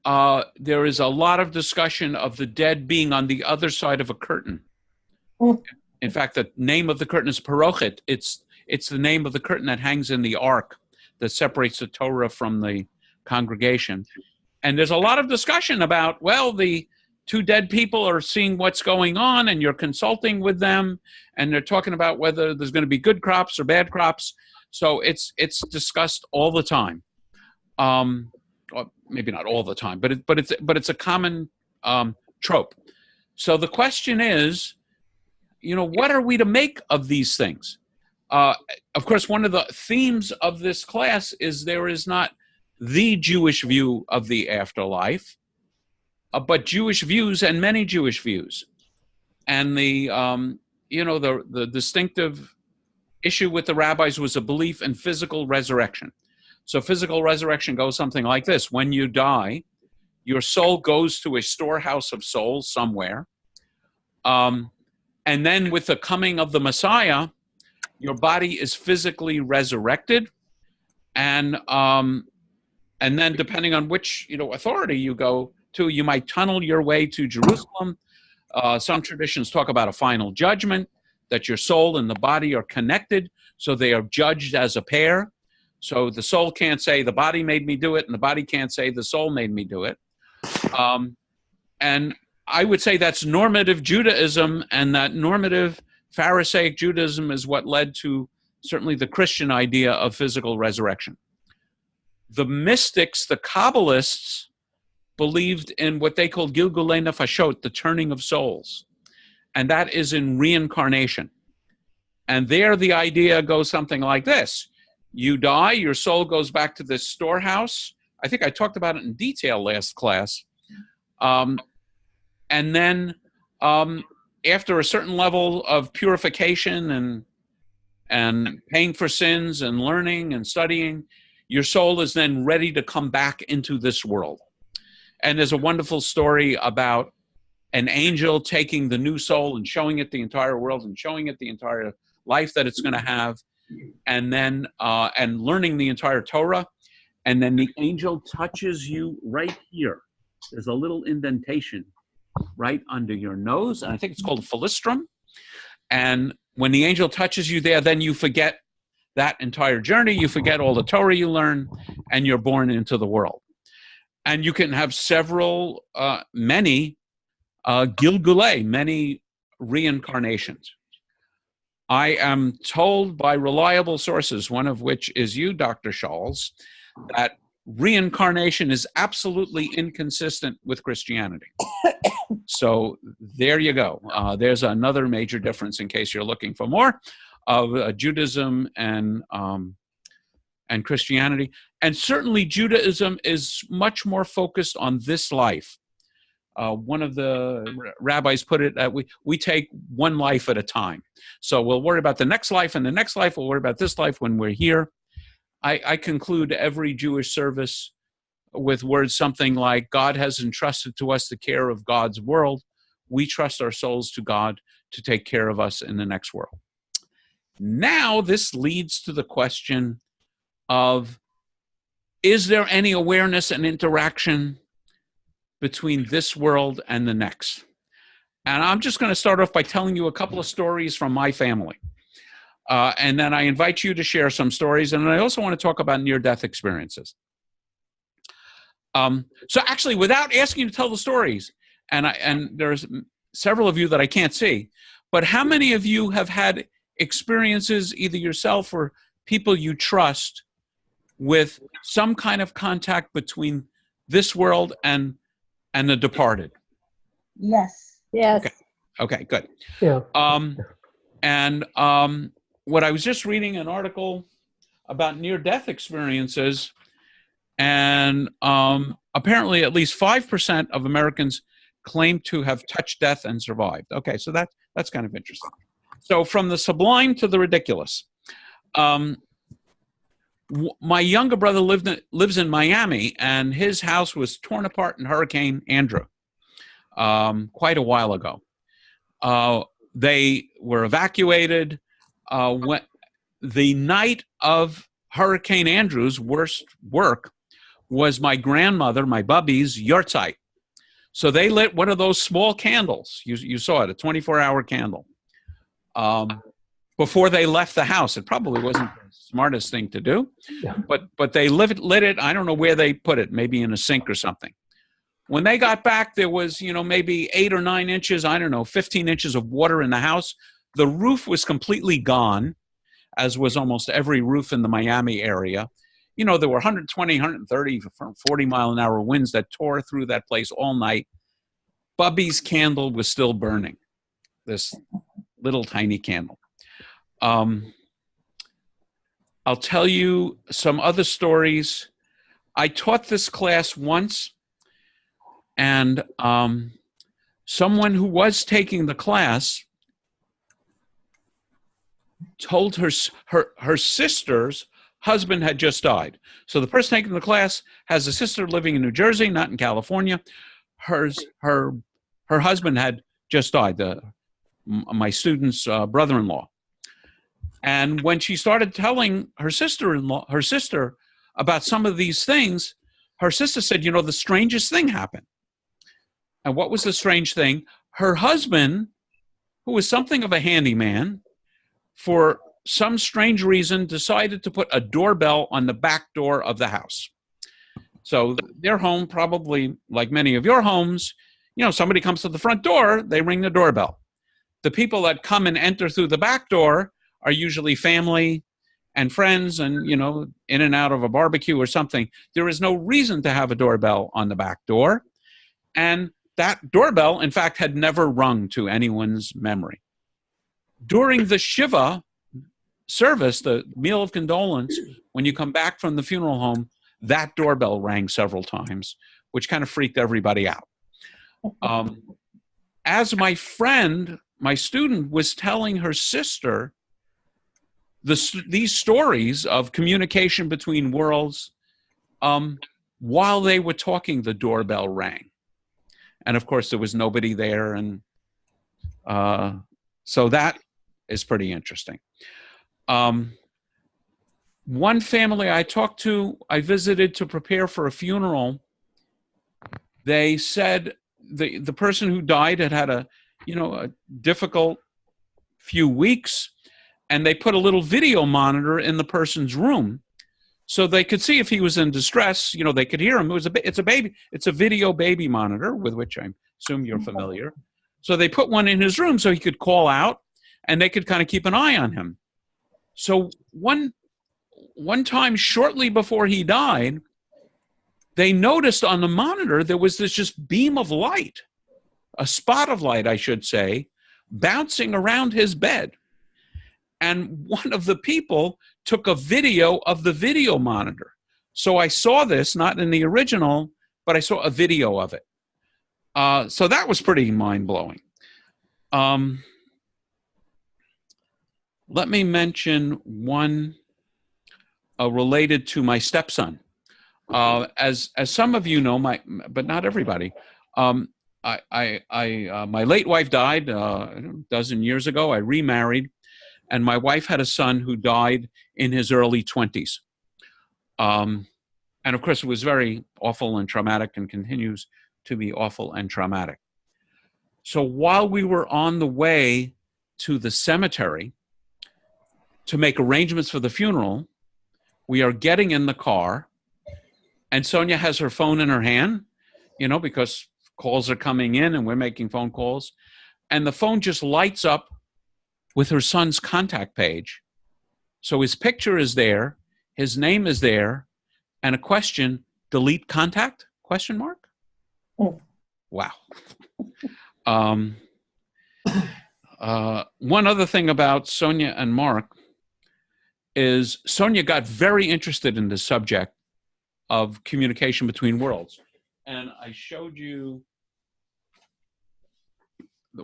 Speaker 1: there is a lot of discussion of the dead being on the other side of a curtain. In fact, the name of the curtain is parochet. It's the name of the curtain that hangs in the ark that separates the Torah from the congregation. And there's a lot of discussion about, well, the two dead people are seeing what's going on and you're consulting with them and they're talking about whether there's going to be good crops or bad crops. So it's discussed all the time. Well, maybe not all the time, but it's a common trope. So the question is, what are we to make of these things? Of course, one of the themes of this class is there is not the Jewish view of the afterlife, but Jewish views and many Jewish views. And the distinctive issue with the rabbis was a belief in physical resurrection. So physical resurrection goes something like this. When you die, your soul goes to a storehouse of souls somewhere. And then with the coming of the Messiah, your body is physically resurrected. And then depending on which authority you go to, you might tunnel your way to Jerusalem. Some traditions talk about a final judgment, that your soul and the body are connected, so they are judged as a pair. So the soul can't say the body made me do it, and the body can't say the soul made me do it. And I would say that's normative Judaism, and that normative Pharisaic Judaism is what led to certainly the Christian idea of physical resurrection. The mystics, the Kabbalists, believed in what they called Gilgulei Nefashot, the turning of souls. And that is in reincarnation. And there the idea goes something like this. You die, your soul goes back to this storehouse. I think I talked about it in detail last class. And then after a certain level of purification and paying for sins and learning and studying, your soul is then ready to come back into this world. And there's a wonderful story about an angel taking the new soul and showing it the entire world and showing it the entire life that it's going to have, and then and learning the entire Torah. And then the angel touches you right here. There's a little indentation right under your nose, and I think it's called a philistrum. And when the angel touches you there, then you forget that entire journey. You forget all the Torah you learn, and you're born into the world. And you can have many Gilgulei, many reincarnations. I am told by reliable sources, one of which is you, Dr. Scholes, that reincarnation is absolutely inconsistent with Christianity. So there you go. There's another major difference in case you're looking for more of Judaism and Christianity. And certainly Judaism is much more focused on this life. One of the rabbis put it that we take one life at a time. So we'll worry about the next life and the next life. We'll worry about this life when we're here. I conclude every Jewish service with words something like, God has entrusted to us the care of God's world. We trust our souls to God to take care of us in the next world. Now this leads to the question of, is there any awareness and interaction between this world and the next? And I'm just going to start off by telling you a couple of stories from my family. And then I invite you to share some stories. And I also want to talk about near-death experiences. So actually, without asking you to tell the stories, and there's several of you that I can't see, but how many of you have had experiences, either yourself or people you trust, with some kind of contact between this world and the departed?
Speaker 2: Yes.
Speaker 6: Yes.
Speaker 1: Okay, good.
Speaker 4: Yeah.
Speaker 1: What I was just reading an article about near-death experiences, and apparently at least 5% of Americans claim to have touched death and survived. Okay, so that's kind of interesting. So from the sublime to the ridiculous. My younger brother lives in Miami, and his house was torn apart in Hurricane Andrew quite a while ago. They were evacuated when the night of Hurricane Andrew's worst work was my grandmother, my bubby's yahrzeit. So they lit one of those small candles. You saw it, a 24-hour candle. Before they left the house. It probably wasn't the smartest thing to do, but they lit it. I don't know where they put it, maybe in a sink or something. When they got back, there was, maybe 8 or 9 inches, 15 inches of water in the house. The roof was completely gone, as was almost every roof in the Miami area. There were 120, 130, 40-mile-an-hour winds that tore through that place all night. Bubby's candle was still burning, this little tiny candle. I'll tell you some other stories. I taught this class once, and someone who was taking the class told her sister's husband had just died. So the person taking the class has a sister living in New Jersey, not in California. Her husband had just died, my student's brother-in-law. And when she started telling her sister about some of these things, her sister said, the strangest thing happened. And what was the strange thing? Her husband, who was something of a handyman, for some strange reason decided to put a doorbell on the back door of the house. So their home, probably like many of your homes, somebody comes to the front door, they ring the doorbell. The people that come and enter through the back door are usually family and friends and, in and out of a barbecue or something. There is no reason to have a doorbell on the back door. And that doorbell, in fact, had never rung to anyone's memory. During the Shiva service, the meal of condolence, when you come back from the funeral home, that doorbell rang several times, which kind of freaked everybody out. As my student was telling her sister these stories of communication between worlds, while they were talking, the doorbell rang. And of course, there was nobody there. And so that is pretty interesting. One family I visited to prepare for a funeral, they said the person who died had a difficult few weeks, and they put a little video monitor in the person's room so they could see if he was in distress. They could hear him. It's a video baby monitor, with which I assume you're familiar. So they put one in his room so he could call out, and they could kind of keep an eye on him. So one time, shortly before he died, they noticed on the monitor there was this just beam of light, a spot of light, I should say, bouncing around his bed. And one of the people took a video of the video monitor. So I saw this, not in the original, but I saw a video of it. So that was pretty mind-blowing. Let me mention one related to my stepson. As some of you know, but not everybody, my late wife died a dozen years ago. I remarried. And my wife had a son who died in his early 20s. And of course, it was very awful and traumatic, and continues to be awful and traumatic. So while we were on the way to the cemetery to make arrangements for the funeral, we are getting in the car, and Sonia has her phone in her hand, because calls are coming in and we're making phone calls. And the phone just lights up with her son's contact page. So his picture is there, his name is there, and a question, delete contact, ? Oh. Wow. One other thing about Sonia and Mark is Sonia got very interested in the subject of communication between worlds. And I showed you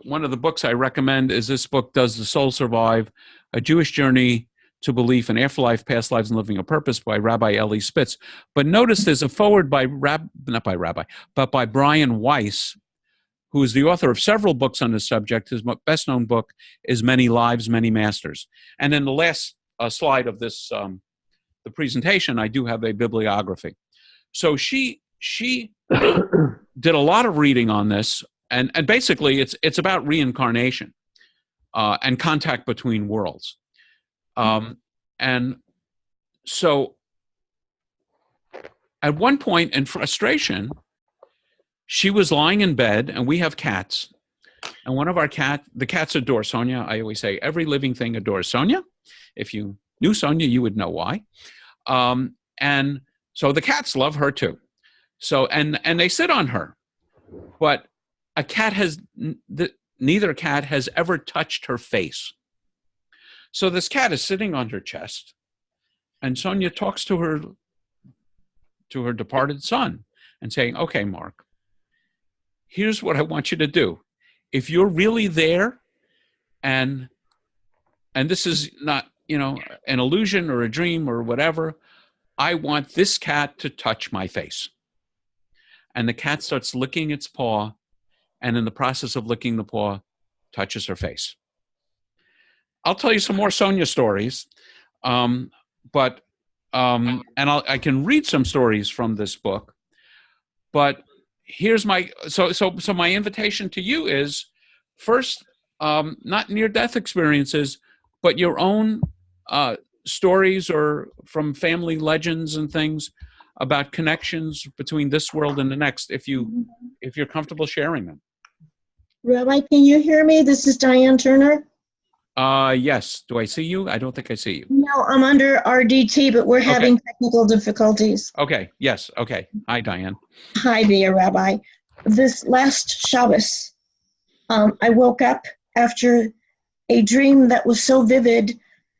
Speaker 1: one of the books I recommend is this book, Does the Soul Survive? A Jewish Journey to Belief in Afterlife, Past Lives, and Living a Purpose by Rabbi Eli Spitz. But notice there's a foreword by by Brian Weiss, who is the author of several books on the subject. His best-known book is Many Lives, Many Masters. And in the last slide of this, the presentation, I do have a bibliography. So she did a lot of reading on this, and basically it's about reincarnation and contact between worlds. And so at one point in frustration, she was lying in bed, and we have cats. And one of our the cats adore Sonia. I always say every living thing adores Sonia. If you knew Sonia, you would know why. And so the cats love her too. So, and they sit on her, but neither cat has ever touched her face. So this cat is sitting on her chest, and Sonia talks to her departed son and saying, okay, Mark, here's what I want you to do. If you're really there, and this is not, an illusion or a dream or whatever, I want this cat to touch my face. And the cat starts licking its paw, and in the process of licking the paw, touches her face. I'll tell you some more Sonia stories, and I can read some stories from this book. But here's my my invitation to you is, first, not near-death experiences, but your own stories or from family legends and things about connections between this world and the next, if you're comfortable sharing them.
Speaker 2: Rabbi, can you hear me? This is Diane Turner.
Speaker 1: Yes. Do I see you? I don't think I see you.
Speaker 2: No, I'm under RDT, but we're having technical difficulties.
Speaker 1: Okay. Yes. Okay. Hi, Diane.
Speaker 2: Hi there, Rabbi. This last Shabbos, I woke up after a dream that was so vivid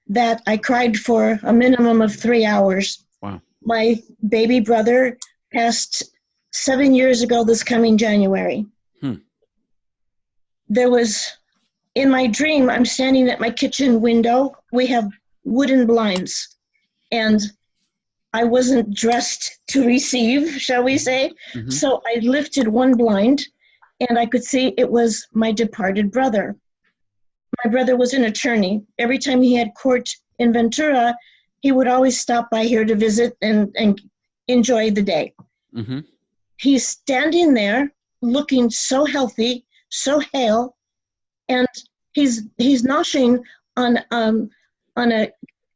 Speaker 2: that I cried for a minimum of 3 hours.
Speaker 1: Wow.
Speaker 2: My baby brother passed 7 years ago this coming January. There was, in my dream, I'm standing at my kitchen window. We have wooden blinds, and I wasn't dressed to receive, shall we say. Mm-hmm. So I lifted one blind, and I could see it was my departed brother. My brother was an attorney. Every time he had court in Ventura, he would always stop by here to visit and enjoy the day. Mm-hmm. He's standing there looking so healthy, so hale, and he's noshing on a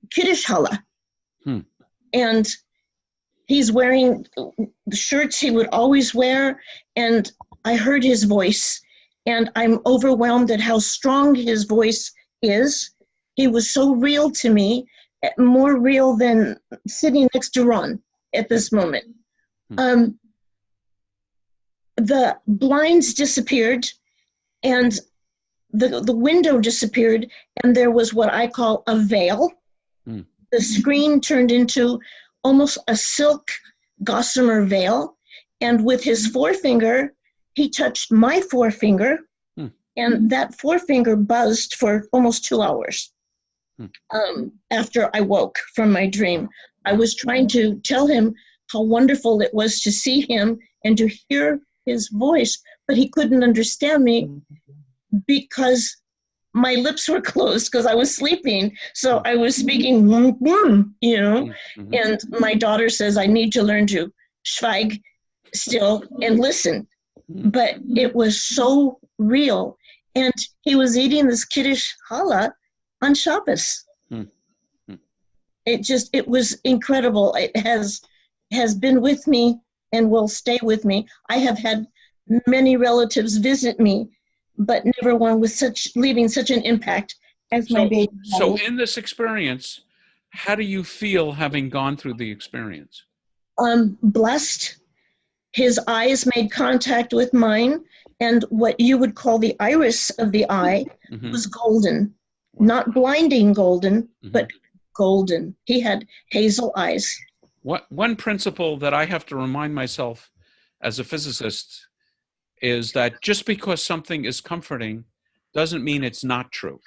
Speaker 2: kiddush challah. And he's wearing the shirts he would always wear, and I heard his voice, and I'm overwhelmed at how strong his voice is. He was so real to me, more real than sitting next to Ron at this moment. The blinds disappeared, and the window disappeared, and there was what I call a veil. The screen turned into almost a silk gossamer veil, and with his forefinger, he touched my forefinger, and that forefinger buzzed for almost 2 hours. After I woke from my dream, I was trying to tell him how wonderful it was to see him and to hear his voice, but he couldn't understand me because my lips were closed because I was sleeping. So I was speaking, and my daughter says, I need to learn to schweig still and listen. But it was so real. And he was eating this kiddush challah on Shabbos. It was incredible. It has been with me and will stay with me. I have had many relatives visit me, but never one with leaving such an impact as my baby.
Speaker 1: So in this experience, how do you feel having gone through the experience?
Speaker 2: Blessed. His eyes made contact with mine, and what you would call the iris of the eye was golden. Not blinding golden, but golden. He had hazel eyes.
Speaker 1: One principle that I have to remind myself as a physicist is that just because something is comforting doesn't mean it's not true.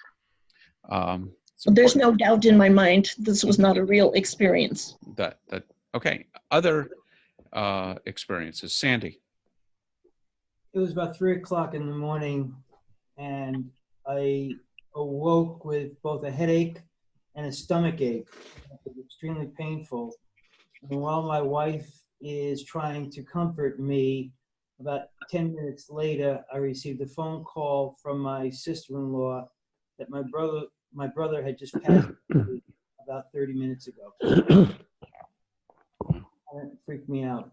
Speaker 2: There's no doubt in my mind this was not a real experience.
Speaker 1: Okay. Other experiences, Sandy.
Speaker 5: It was about 3 o'clock in the morning, and I awoke with both a headache and a stomach ache. It was extremely painful. And while my wife is trying to comfort me, about 10 minutes later, I received a phone call from my sister-in-law that my brother had just passed away about 30 minutes ago. That freaked me out.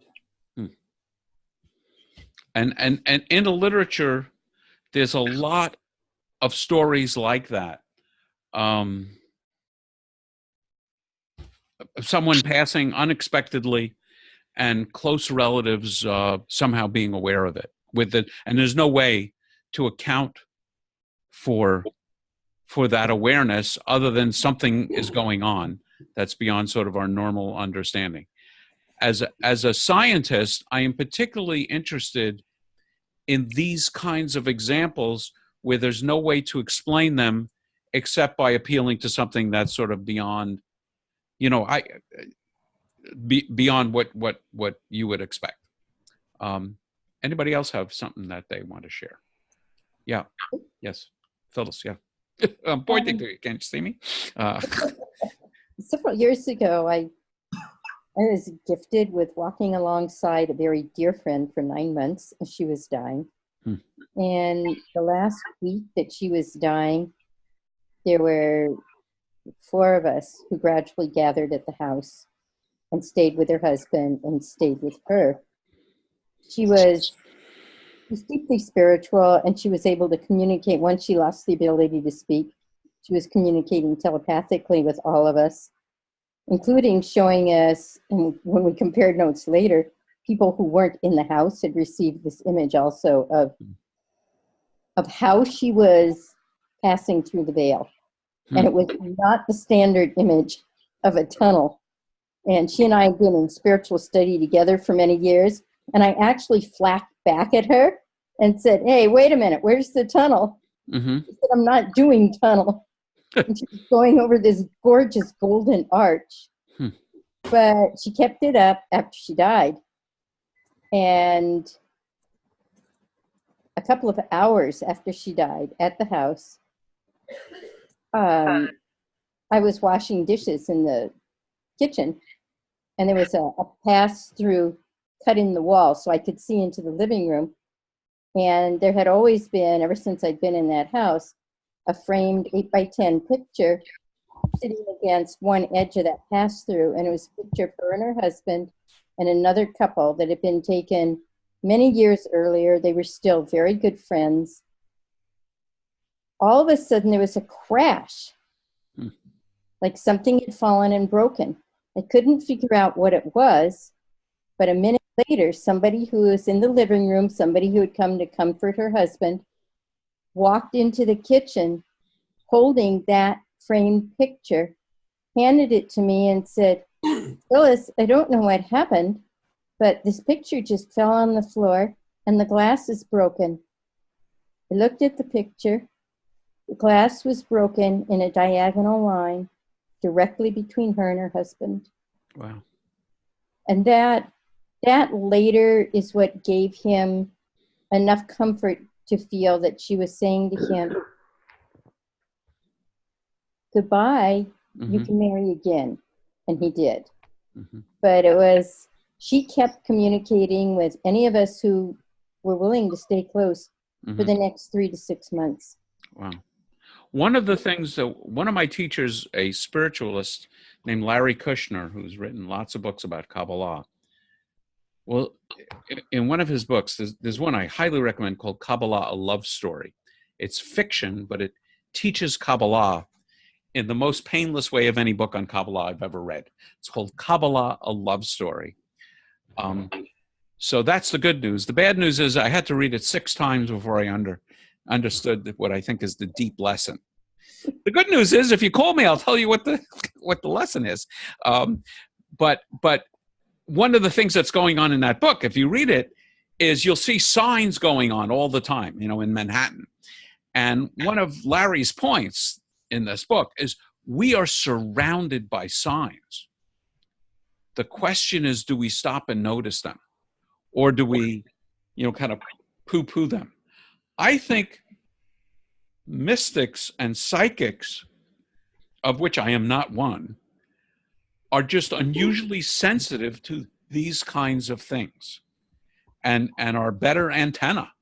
Speaker 1: And in the literature, there's a lot of stories like that. Someone passing unexpectedly and close relatives somehow being aware of it and there's no way to account for that awareness other than something is going on that's beyond sort of our normal understanding. As a scientist, I am particularly interested in these kinds of examples where there's no way to explain them except by appealing to something that's sort of beyond, beyond what you would expect. Anybody else have something that they want to share? Yeah. Yes. Phyllis, yeah. I'm pointing to you. Can't you see me?
Speaker 6: Several years ago, I was gifted with walking alongside a very dear friend for 9 months as she was dying. And the last week that she was dying, there were 4 of us who gradually gathered at the house and stayed with her husband and stayed with her. She was deeply spiritual, and she was able to communicate. Once she lost the ability to speak, she was communicating telepathically with all of us, including showing us, and when we compared notes later, people who weren't in the house had received this image also of how she was passing through the veil. And it was not the standard image of a tunnel. And she and I had been in spiritual study together for many years. And I actually flacked back at her and said, "Hey, wait a minute, where's the tunnel?" She said, "I'm not doing tunnel." And she was going over this gorgeous golden arch. But she kept it up after she died. And a couple of hours after she died at the house, I was washing dishes in the kitchen, and there was a pass-through cut in the wall so I could see into the living room. And there had always been, ever since I'd been in that house, a framed 8x10 picture sitting against one edge of that pass-through, and it was a picture of her and her husband and another couple that had been taken many years earlier. They were still very good friends. All of a sudden, there was a crash, like something had fallen and broken. I couldn't figure out what it was, but a minute later, somebody who was in the living room, somebody who had come to comfort her husband, walked into the kitchen holding that framed picture, handed it to me and said, "Phyllis, I don't know what happened, but this picture just fell on the floor and the glass is broken." I looked at the picture. The glass was broken in a diagonal line directly between her and her husband.
Speaker 1: Wow.
Speaker 6: And that later is what gave him enough comfort to feel that she was saying to him, "Goodbye, you can marry again." And he did. But she kept communicating with any of us who were willing to stay close for the next 3 to 6 months.
Speaker 1: Wow. One of the things that one of my teachers, a spiritualist named Larry Kushner, who's written lots of books about Kabbalah. Well, in one of his books, there's one I highly recommend called Kabbalah, A Love Story. It's fiction, but it teaches Kabbalah in the most painless way of any book on Kabbalah I've ever read. It's called Kabbalah, A Love Story. So that's the good news. The bad news is I had to read it 6 times before I understood what I think is the deep lesson. The good news is if you call me, I'll tell you what the lesson is. But one of the things that's going on in that book, if you read it, is you'll see signs going on all the time, in Manhattan. And one of Larry's points in this book is we are surrounded by signs. The question is, do we stop and notice them? Or do we, kind of poo-poo them? I think mystics and psychics, of which I am not one, are just unusually sensitive to these kinds of things, and are better antenna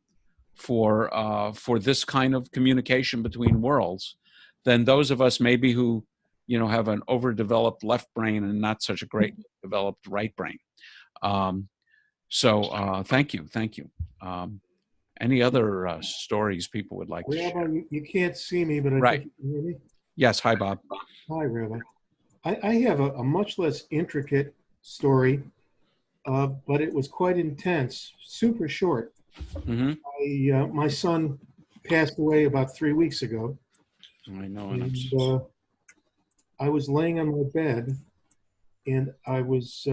Speaker 1: for this kind of communication between worlds than those of us maybe who have an overdeveloped left brain and not such a great developed right brain. So thank you. Any other stories people would like to share?
Speaker 7: Rabbi, you can't see me, but I
Speaker 1: Right.
Speaker 7: think you can hear me.
Speaker 1: Yes. Hi, Bob.
Speaker 7: Hi, Rabbi. I have a much less intricate story, but it was quite intense, super short.
Speaker 1: Mm-hmm.
Speaker 7: My son passed away about 3 weeks ago.
Speaker 1: I know.
Speaker 7: And I was laying on my bed, and I was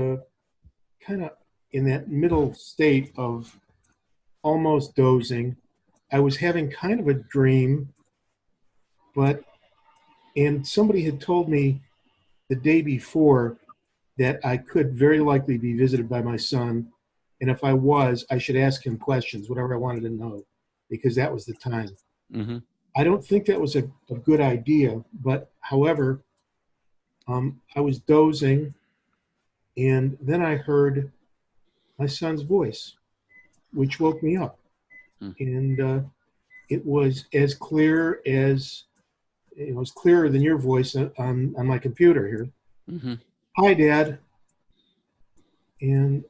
Speaker 7: kind of in that middle state of almost dozing. I was having kind of a dream, and somebody had told me the day before that I could very likely be visited by my son, and if I was, I should ask him questions, whatever I wanted to know, because that was the time.
Speaker 1: Mm-hmm.
Speaker 7: I don't think that was a good idea, but however, I was dozing, and then I heard my son's voice, which woke me up. And it was as clear as, it was clearer than your voice on my computer here.
Speaker 1: Mm-hmm.
Speaker 7: Hi, Dad. And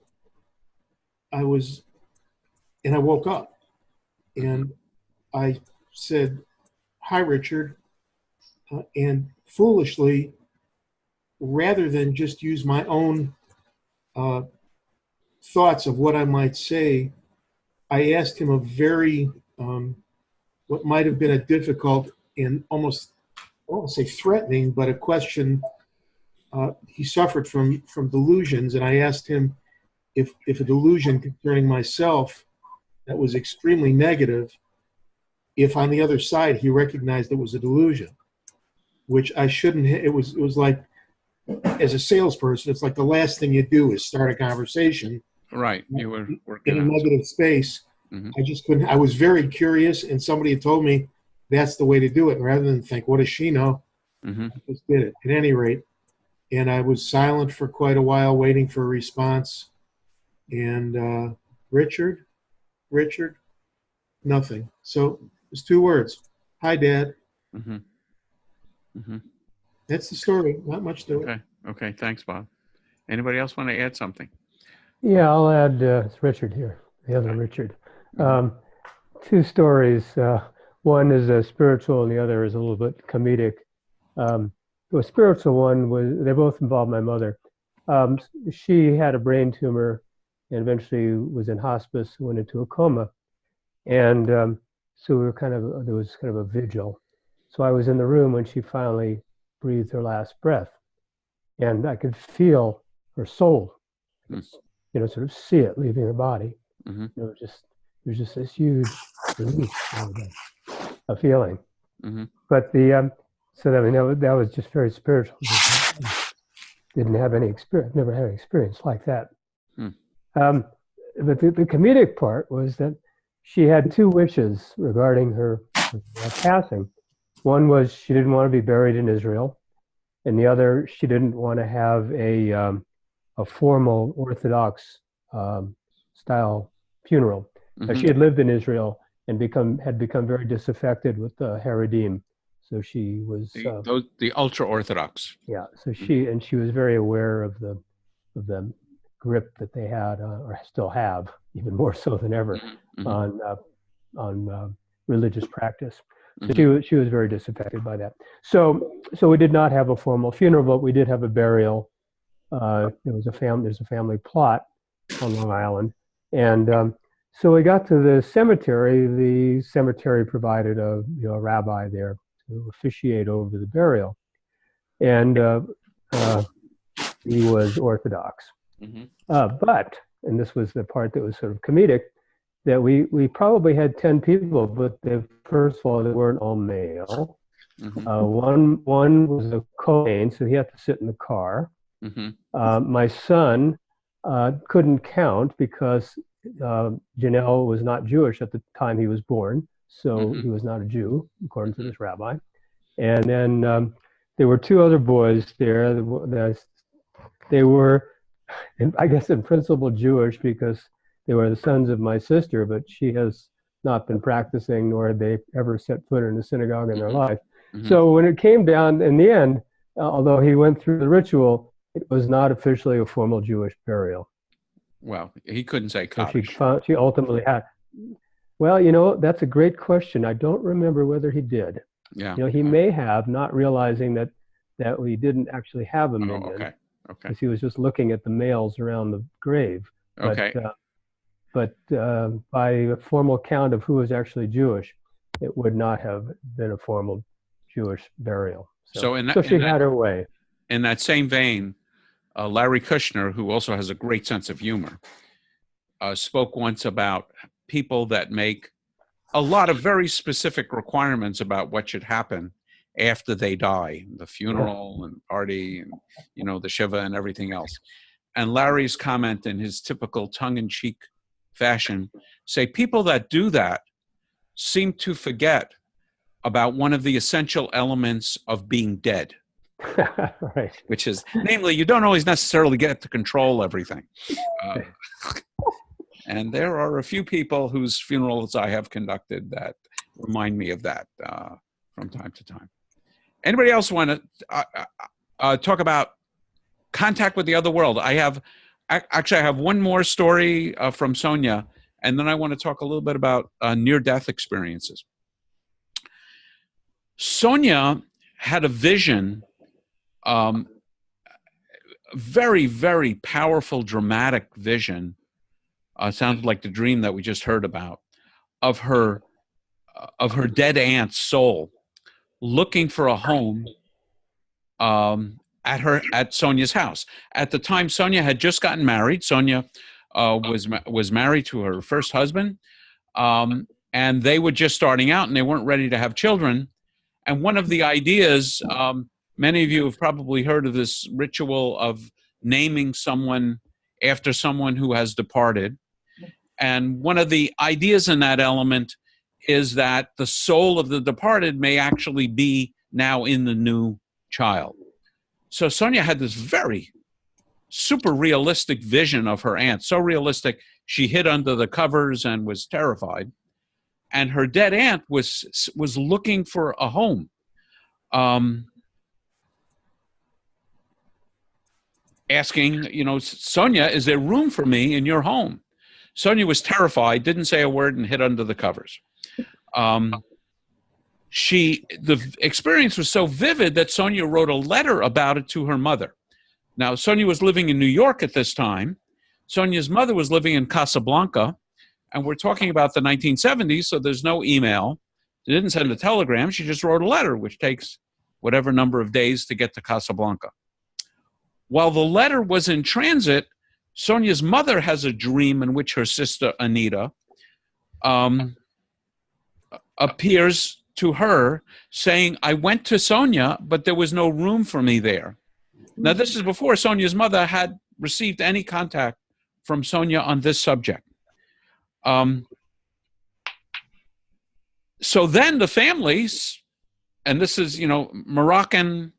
Speaker 7: I woke up, and I said, hi, Richard. And foolishly, rather than just use my own thoughts of what I might say, I asked him a very, what might have been a difficult and almost, I won't say threatening, but a question. He suffered from delusions, and I asked him if a delusion concerning myself that was extremely negative, if on the other side he recognized it was a delusion, which I shouldn't. It was like, as a salesperson, it's like the last thing you do is start a conversation.
Speaker 1: Right. You were
Speaker 7: in a negative space.
Speaker 1: Mm-hmm.
Speaker 7: I just couldn't. I was very curious, and somebody had told me that's the way to do it. And rather than think, what does she know?
Speaker 1: Mm-hmm.
Speaker 7: I just did it. At any rate, and I was silent for quite a while, waiting for a response. And Richard, nothing. So it was 2 words. Hi, Dad.
Speaker 1: Mm-hmm. Mm-hmm.
Speaker 7: That's the story. Not much to it.
Speaker 1: Okay. Thanks, Bob. Anybody else want to add something?
Speaker 4: Yeah, I'll add, it's Richard here, the other Richard. 2 stories. One is spiritual and the other is a little bit comedic. The spiritual one was, they both involved my mother. She had a brain tumor and eventually was in hospice, went into a coma. And so there was kind of a vigil. So I was in the room when she finally breathed her last breath. And I could feel her soul, sort of see it leaving her body.
Speaker 1: Mm-hmm.
Speaker 4: It was just this huge release of feeling.
Speaker 1: Mm-hmm.
Speaker 4: But that was just very spiritual. Didn't have any experience, never had an experience like that. But the comedic part was that she had 2 wishes regarding her passing. One was she didn't want to be buried in Israel, and the other, she didn't want to have a formal Orthodox style funeral.
Speaker 1: Mm-hmm.
Speaker 4: She had lived in Israel and had become very disaffected with the Haredim. So she was
Speaker 1: the ultra Orthodox.
Speaker 4: Yeah. So she was very aware of the grip that they had, or still have, even more so than ever, on religious practice. So she was very disaffected by that. So we did not have a formal funeral, but we did have a burial. There's a family plot on Long Island, and so we got to the cemetery. The cemetery provided a rabbi there to officiate over the burial, and he was Orthodox. But, and this was the part that was sort of comedic, that we probably had 10 people, but first of all, they weren't all male. One was a Kohen, so he had to sit in the car. My son couldn't count because Janelle was not Jewish at the time he was born, so he was not a Jew, according to this rabbi. And then there were two other boys there. They were, I guess, in principle Jewish because they were the sons of my sister, but she has not been practicing, nor had they ever set foot in a synagogue in their life. So when it came down in the end, although he went through the ritual, it was not officially a formal Jewish burial.
Speaker 1: Well, he couldn't say
Speaker 4: So
Speaker 1: Kaddish.
Speaker 4: she ultimately had. Well, you know, that's a great question. I don't remember whether he did.
Speaker 1: Yeah.
Speaker 4: You know, he may have, not realizing that we didn't actually have a minion.
Speaker 1: Okay.
Speaker 4: Because he was just looking at the males around the grave. But by a formal count of who was actually Jewish, it would not have been a formal Jewish burial. So she had her way.
Speaker 1: In that same vein, Larry Kushner, who also has a great sense of humor, spoke once about people that make a lot of very specific requirements about what should happen after they die, the funeral and party and, you know, the shiva and everything else. And Larry's comment in his typical tongue-in-cheek fashion say people that do that seem to forget about one of the essential elements of being dead.
Speaker 4: Right.
Speaker 1: Which is, namely, you don't always necessarily get to control everything. And there are a few people whose funerals I have conducted that remind me of that from time to time. Anybody else want to talk about contact with the other world? I have one more story from Sonia, and then I want to talk a little bit about near-death experiences. Sonia had a vision, very, very powerful, dramatic vision. Sounded like the dream that we just heard about, of her dead aunt's looking for a home at Sonia's house. At the time, Sonia had just gotten married. Sonia was married to her first husband, and they were just starting out, and they weren't ready to have children. And one of the ideas, many of you have probably heard of this ritual of naming someone after someone who has departed. And one of the ideas in that element is that the soul of the departed may actually be now in the new child. So Sonia had this very super realistic vision of her aunt, so realistic she hid under the covers and was terrified. And her dead aunt was looking for a home. Asking, you know, Sonia, is there room for me in your home? Sonia was terrified, didn't say a word, and hid under the covers. The experience was so vivid that Sonia wrote a letter about it to her mother. Now, Sonia was living in New York at this time. Sonia's mother was living in Casablanca, and we're talking about the 1970s, so there's no email. She didn't send a telegram. She just wrote a letter, which takes whatever number of days to get to Casablanca. While the letter was in transit, Sonia's mother has a dream in which her sister, Anita, appears to her saying, I went to Sonia, but there was no room for me there. Now, this is before Sonia's mother had received any contact from Sonia on this subject. So then the families, and this is, you know, Moroccan,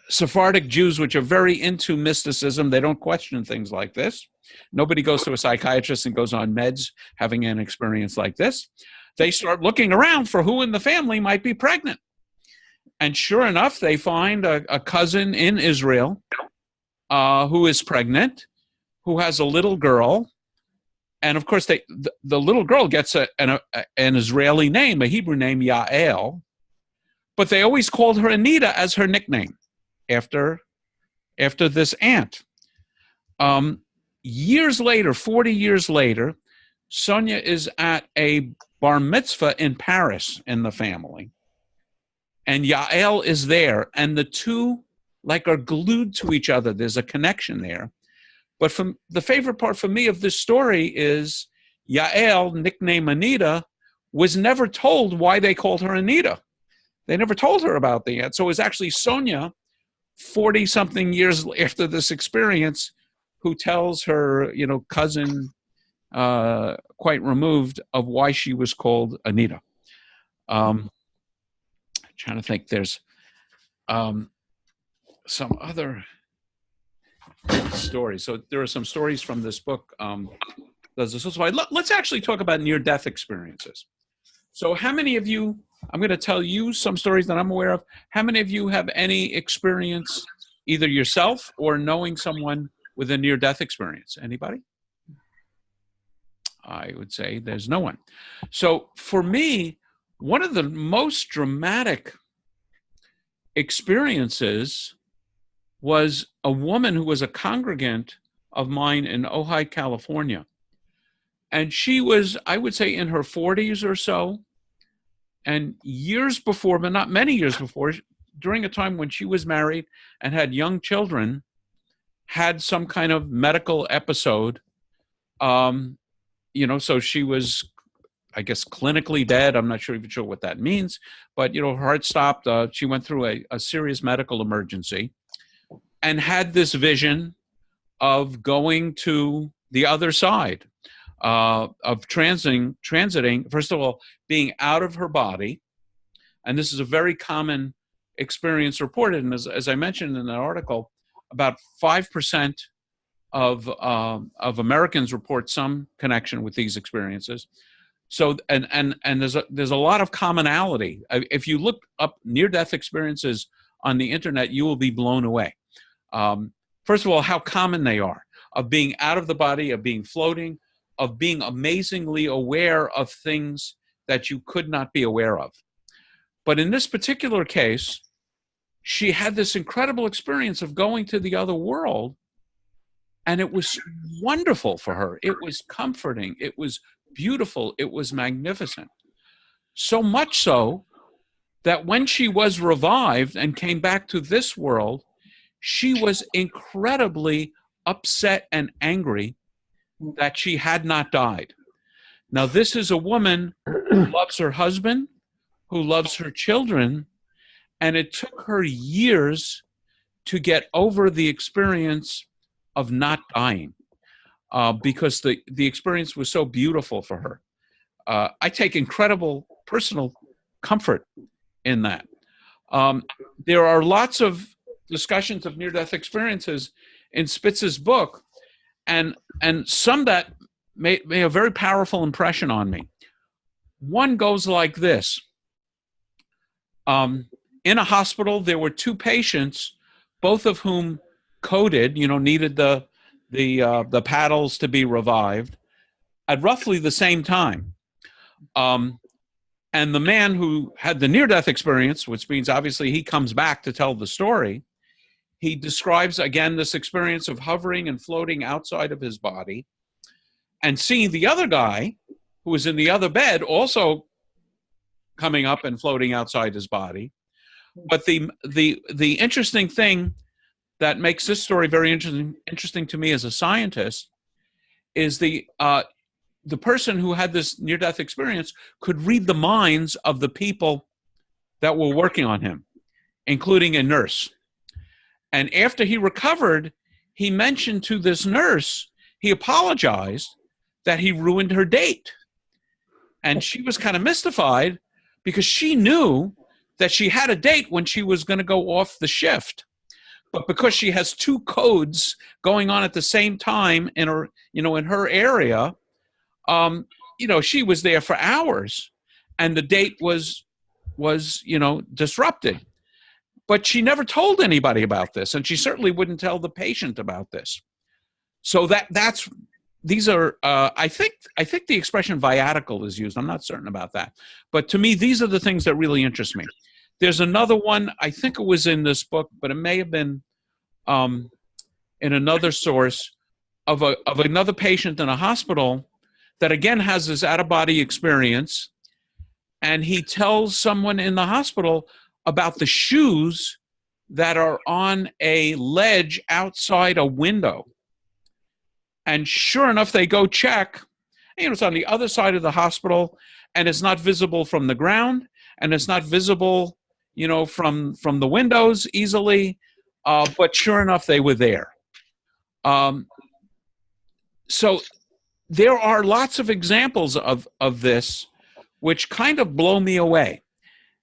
Speaker 1: Sephardic Jews, which are very into mysticism, they don't question things like this. Nobody goes to a psychiatrist and goes on meds having an experience like this. They start looking around for who in the family might be pregnant. And sure enough, they find a cousin in Israel who is pregnant, who has a little girl. And of course, the little girl gets an Israeli name, a Hebrew name, Yael. But they always called her Anita as her nickname after this aunt. Years later, 40 years later, Sonia is at a bar mitzvah in Paris in the family. And Yael is there. And the two are glued to each other. There's a connection there. But the favorite part for me of this story is Yael, nicknamed Anita, was never told why they called her Anita. They never told her about the aunt. So it was actually Sonia, 40-something years after this experience, who tells her, cousin, quite removed, of why she was called Anita. Trying to think, there's some other stories. So there are some stories from this book. Let's actually talk about near-death experiences. So how many of you, I'm going to tell you some stories that I'm aware of. How many of you have any experience, either yourself or knowing someone with a near-death experience? Anybody? I would say there's no one. So for me, one of the most dramatic experiences was a woman who was a congregant of mine in Ojai, California. And she was, I would say, in her 40s or so. And years before, but not many years before, during a time when she was married and had young children, had some kind of medical episode. So she was, I guess, clinically dead. I'm not even sure what that means. But, her heart stopped. She went through a serious medical emergency and had this vision of going to the other side, of transiting, first of all, being out of her body. And this is a very common experience reported. And as I mentioned in that article, about 5% of Americans report some connection with these experiences. So, and there's a lot of commonality. If you look up near-death experiences on the internet, you will be blown away. First of all, how common they are, of being out of the body, of being floating, of being amazingly aware of things that you could not be aware of. But in this particular case, she had this incredible experience of going to the other world, and it was wonderful for her. It was comforting. It was beautiful. It was magnificent. So much so that when she was revived and came back to this world, she was incredibly upset and angry that she had not died. Now, this is a woman who loves her husband, who loves her children, and it took her years to get over the experience of not dying, because the experience was so beautiful for her. I take incredible personal comfort in that. There are lots of discussions of near-death experiences in Spitz's book, and some that made a very powerful impression on me. One goes like this. In a hospital, there were two patients, both of whom coded, needed the paddles to be revived at roughly the same time. And the man who had the near-death experience, which means obviously he comes back to tell the story, he describes again this experience of hovering and floating outside of his body and seeing the other guy who was in the other bed also coming up and floating outside his body. But the interesting thing that makes this story very interesting to me as a scientist is the person who had this near-death experience could read the minds of the people that were working on him, including a nurse. And after he recovered, he mentioned to this nurse, he apologized that he ruined her date. And she was kind of mystified because she knew that she had a date when she was going to go off the shift. But because she has two codes going on at the same time in her, in her area, she was there for hours and the date was disrupted. But she never told anybody about this, and she certainly wouldn't tell the patient about this. So these are I think the expression viatical is used. I'm not certain about that. But to me, these are the things that really interest me. There's another one, I think it was in this book, but it may have been in another source, of another patient in a hospital that again has this out-of-body experience, and he tells someone in the hospital about the shoes that are on a ledge outside a window. And sure enough, they go check, It's on the other side of the hospital, and it's not visible from the ground, and it's not visible, from the windows easily. But sure enough, they were there. So there are lots of examples of this, which kind of blow me away.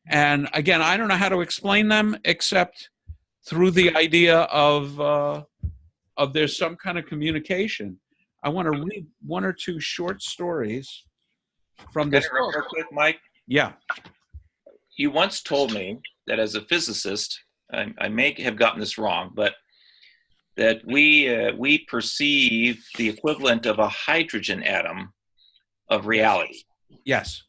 Speaker 1: And again, I don't know how to explain them except through the idea of there's some kind of communication. I want to read one or two short stories from this book.
Speaker 3: Real quick, Mike.
Speaker 1: Yeah.
Speaker 3: You once told me that as a physicist, I may have gotten this wrong, but that we perceive the equivalent of a hydrogen atom of reality.
Speaker 1: Yes.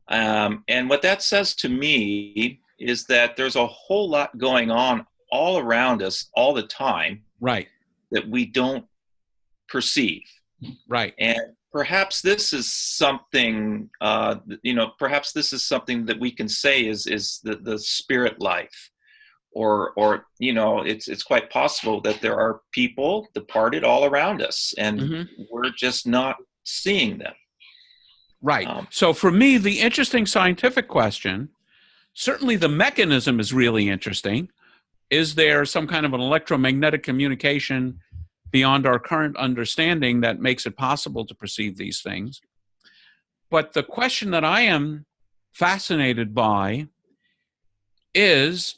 Speaker 3: And what that says to me is that there's a whole lot going on all around us all the time.
Speaker 1: Right.
Speaker 3: That we don't perceive.
Speaker 1: Right.
Speaker 3: And perhaps this is something, perhaps this is something that we can say is the spirit life. Or it's quite possible that there are people departed all around us, and we're just not seeing them.
Speaker 1: Right. So for me, the interesting scientific question, certainly the mechanism is really interesting. Is there some kind of an electromagnetic communication beyond our current understanding that makes it possible to perceive these things? But the question that I am fascinated by is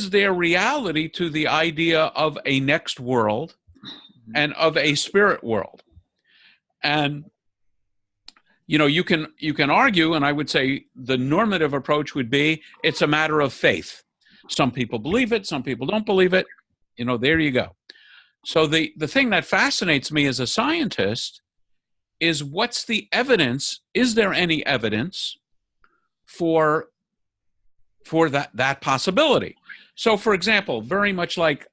Speaker 1: there reality to the idea of a next world and of a spirit world? And you can argue, and I would say the normative approach would be it's a matter of faith. Some people believe it, some people don't believe it. There you go. So the thing that fascinates me as a scientist is what's the evidence? Is there any evidence for that possibility? So, for example, very much like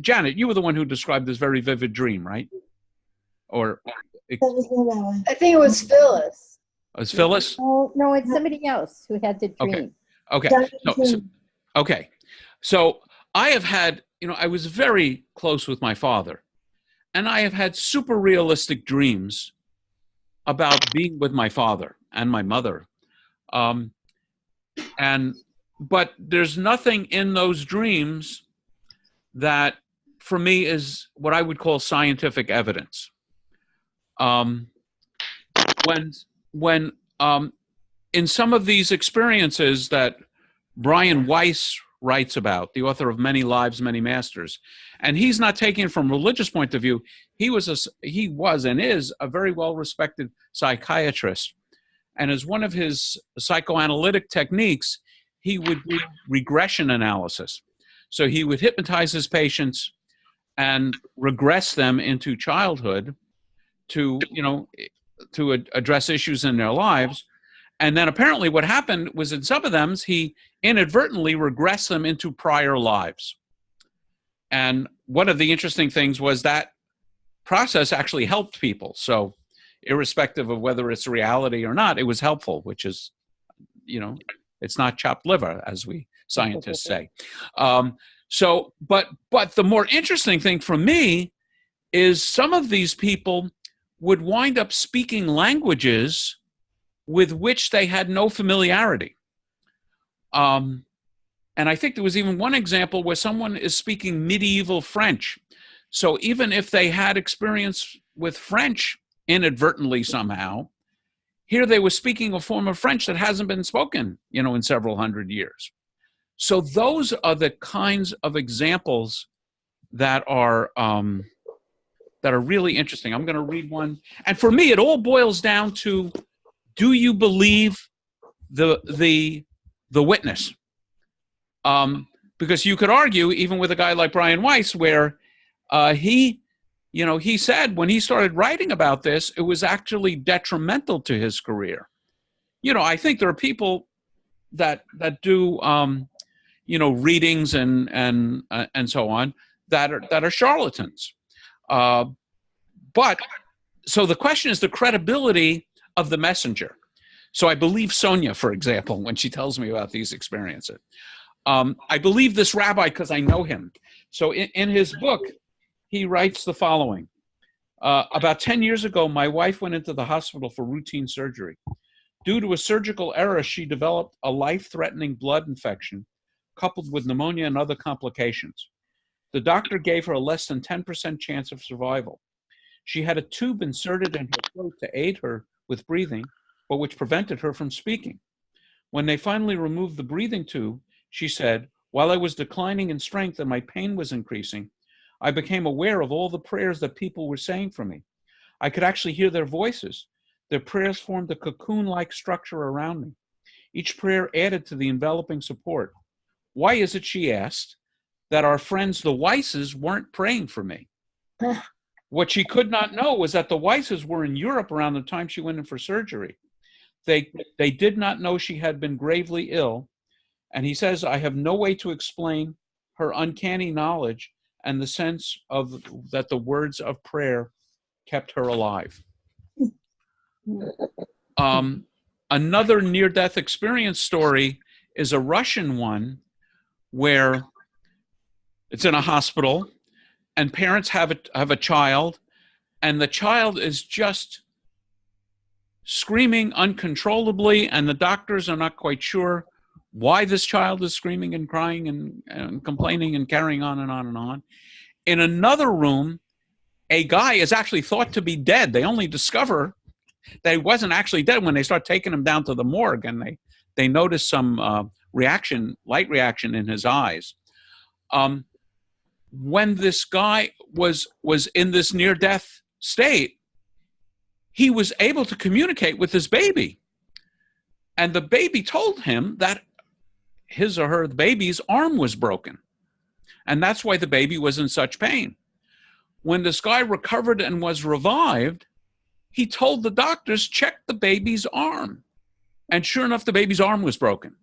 Speaker 1: Janet, you were the one who described this very vivid dream, right? Or
Speaker 8: I think it was Phyllis.
Speaker 1: it was Phyllis?
Speaker 6: Oh, no, it's somebody else who had the dream.
Speaker 1: Okay. Okay. So I have had, I was very close with my father, and I have had super realistic dreams about being with my father and my mother. But there's nothing in those dreams that, for me, is what I would call scientific evidence. When in some of these experiences that Brian Weiss writes about, the author of Many Lives, Many Masters, and he's not taking it from a religious point of view. He was and is a very well-respected psychiatrist, and as one of his psychoanalytic techniques, he would do regression analysis. So he would hypnotize his patients and regress them into childhood to address issues in their lives. And then apparently what happened was in some of them, he inadvertently regressed them into prior lives. And one of the interesting things was that process actually helped people. So irrespective of whether it's reality or not, it was helpful, which is, it's not chopped liver, as we scientists say. But the more interesting thing for me is some of these people would wind up speaking languages with which they had no familiarity. And I think there was even one example where someone is speaking medieval French. So even if they had experience with French inadvertently somehow, here they were speaking a form of French that hasn't been spoken, in several hundred years. So those are the kinds of examples that are really interesting. I'm going to read one. And for me, it all boils down to, do you believe the witness? Because you could argue, even with a guy like Brian Weiss, where he said when he started writing about this, it was actually detrimental to his career. I think there are people that do readings and so on that are charlatans. But so the question is the credibility of the messenger. So I believe Sonia, for example, when she tells me about these experiences. I believe this rabbi because I know him. So in his book, he writes the following. About 10 years ago, my wife went into the hospital for routine surgery. Due to a surgical error, she developed a life-threatening blood infection coupled with pneumonia and other complications. The doctor gave her a less than 10% chance of survival. She had a tube inserted in her throat to aid her with breathing, but which prevented her from speaking. When they finally removed the breathing tube, she said, "While I was declining in strength and my pain was increasing, I became aware of all the prayers that people were saying for me. I could actually hear their voices. Their prayers formed a cocoon-like structure around me. Each prayer added to the enveloping support. Why is it," she asked, "that our friends, the Weisses, weren't praying for me?" What she could not know was that the Weisses were in Europe around the time she went in for surgery. They did not know she had been gravely ill. And he says, "I have no way to explain her uncanny knowledge and the sense of that the words of prayer kept her alive." Another near-death experience story is a Russian one where it's in a hospital and parents have a child, and the child is just screaming uncontrollably, and the doctors are not quite sure why this child is screaming and crying and complaining and carrying on and on and on. In another room, a guy is actually thought to be dead. They only discover that he wasn't actually dead when they start taking him down to the morgue, and they notice some light reaction in his eyes. When this guy was in this near-death state, he was able to communicate with his baby. And the baby told him that the baby's arm was broken. And that's why the baby was in such pain. When this guy recovered and was revived, he told the doctors, check the baby's arm. And sure enough, the baby's arm was broken.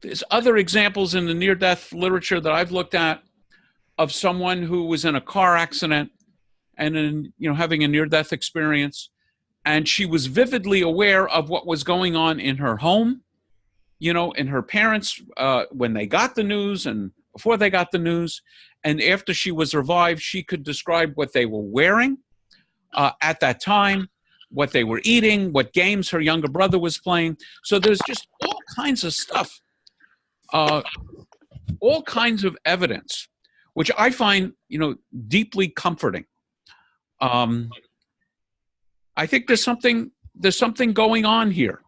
Speaker 1: There's other examples in the near-death literature that I've looked at of someone who was in a car accident and having a near-death experience, and she was vividly aware of what was going on in her home, in her parents when they got the news and before they got the news. And after she was revived, she could describe what they were wearing at that time, what they were eating, what games her younger brother was playing. So there's just all kinds of stuff, all kinds of evidence, which I find, deeply comforting. I think there's something going on here.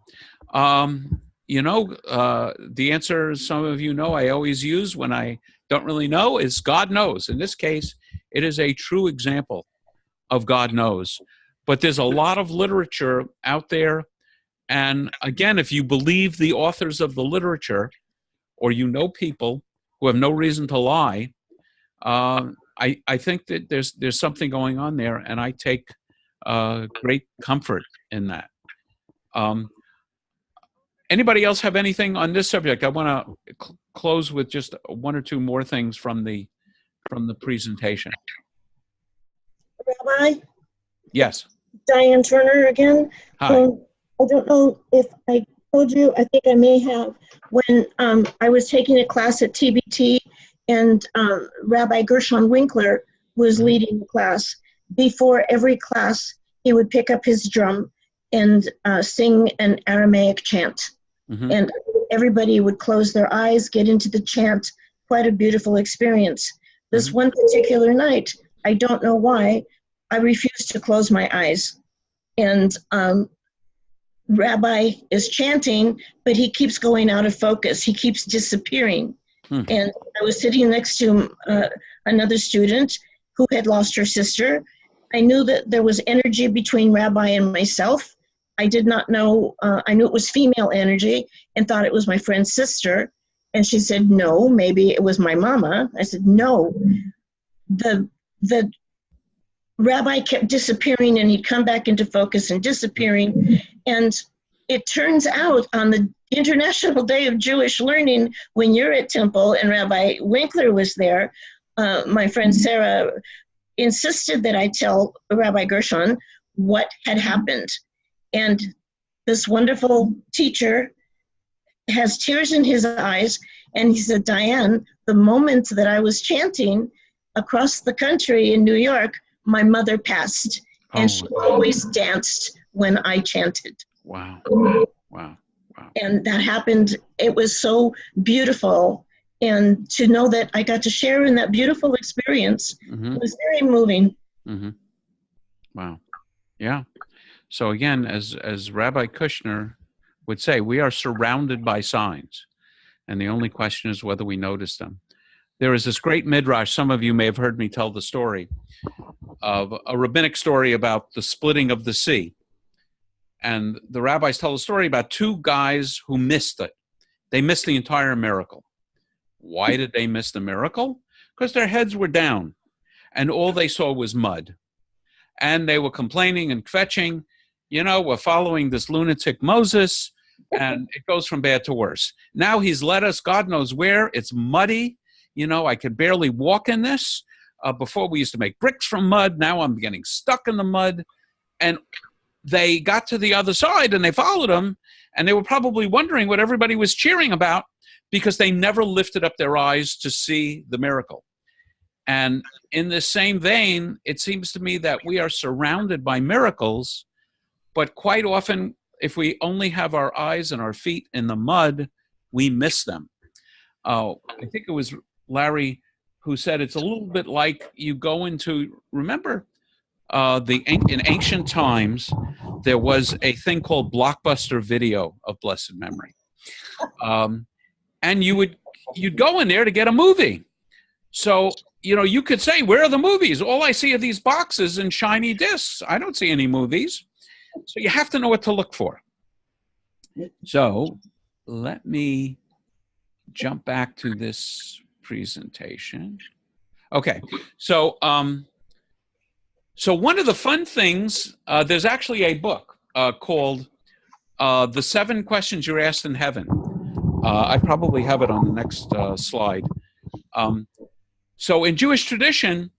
Speaker 1: The answer, some of you know, I always use when I don't really know is God knows. In this case, it is a true example of God knows. But there's a lot of literature out there. And again, if you believe the authors of the literature, or people who have no reason to lie, I think that there's something going on there, and I take great comfort in that. Anybody else have anything on this subject? I want to close with just one or two more things from the presentation.
Speaker 2: Rabbi?
Speaker 1: Yes.
Speaker 2: Diane Turner again.
Speaker 1: Hi.
Speaker 2: I don't know if I told you, I think I may have, when I was taking a class at TBT and Rabbi Gershon Winkler was leading the class. Before every class, he would pick up his drum and sing an Aramaic chant. Mm-hmm. And everybody would close their eyes, get into the chant. Quite a beautiful experience. This one particular night, I don't know why, I refused to close my eyes. And Rabbi is chanting, but he keeps going out of focus. He keeps disappearing. And I was sitting next to another student who had lost her sister. I knew that there was energy between Rabbi and myself. I did not know, I knew it was female energy and thought it was my friend's sister. And she said, no, maybe it was my mama. I said, no. The Rabbi kept disappearing and he'd come back into focus and disappearing. And it turns out on the International Day of Jewish Learning, when you're at Temple and Rabbi Winkler was there, my friend Sarah insisted that I tell Rabbi Gershon what had happened. And this wonderful teacher has tears in his eyes, and he said, Diane, the moment that I was chanting, across the country in New York, my mother passed, and she always danced when I chanted.
Speaker 1: Wow. Wow. Wow.
Speaker 2: And that happened. It was so beautiful. And to know that I got to share in that beautiful experience was very moving.
Speaker 1: Wow. Yeah. So again, as Rabbi Kushner would say, we are surrounded by signs. And the only question is whether we notice them. There is this great midrash, some of you may have heard me tell the story, of a rabbinic story about the splitting of the sea. And the rabbis tell a story about two guys who missed it. They missed the entire miracle. Why did they miss the miracle? Because their heads were down and all they saw was mud. And they were complaining and kvetching, we're following this lunatic Moses, and it goes from bad to worse. Now he's led us, God knows where. It's muddy. I could barely walk in this. Before we used to make bricks from mud. Now I'm getting stuck in the mud. And they got to the other side and they followed him. And they were probably wondering what everybody was cheering about because they never lifted up their eyes to see the miracle. And in the same vein, it seems to me that we are surrounded by miracles, but quite often, if we only have our eyes and our feet in the mud, we miss them. I think it was Larry who said it's a little bit like you go into, remember, in ancient times, there was a thing called Blockbuster Video of blessed memory. And you'd go in there to get a movie. So, you could say, where are the movies? All I see are these boxes and shiny discs. I don't see any movies. So you have to know what to look for. So let me jump back to this presentation. Okay. So, so one of the fun things, there's actually a book called The 7 Questions You're Asked in Heaven. I probably have it on the next slide. So in Jewish tradition,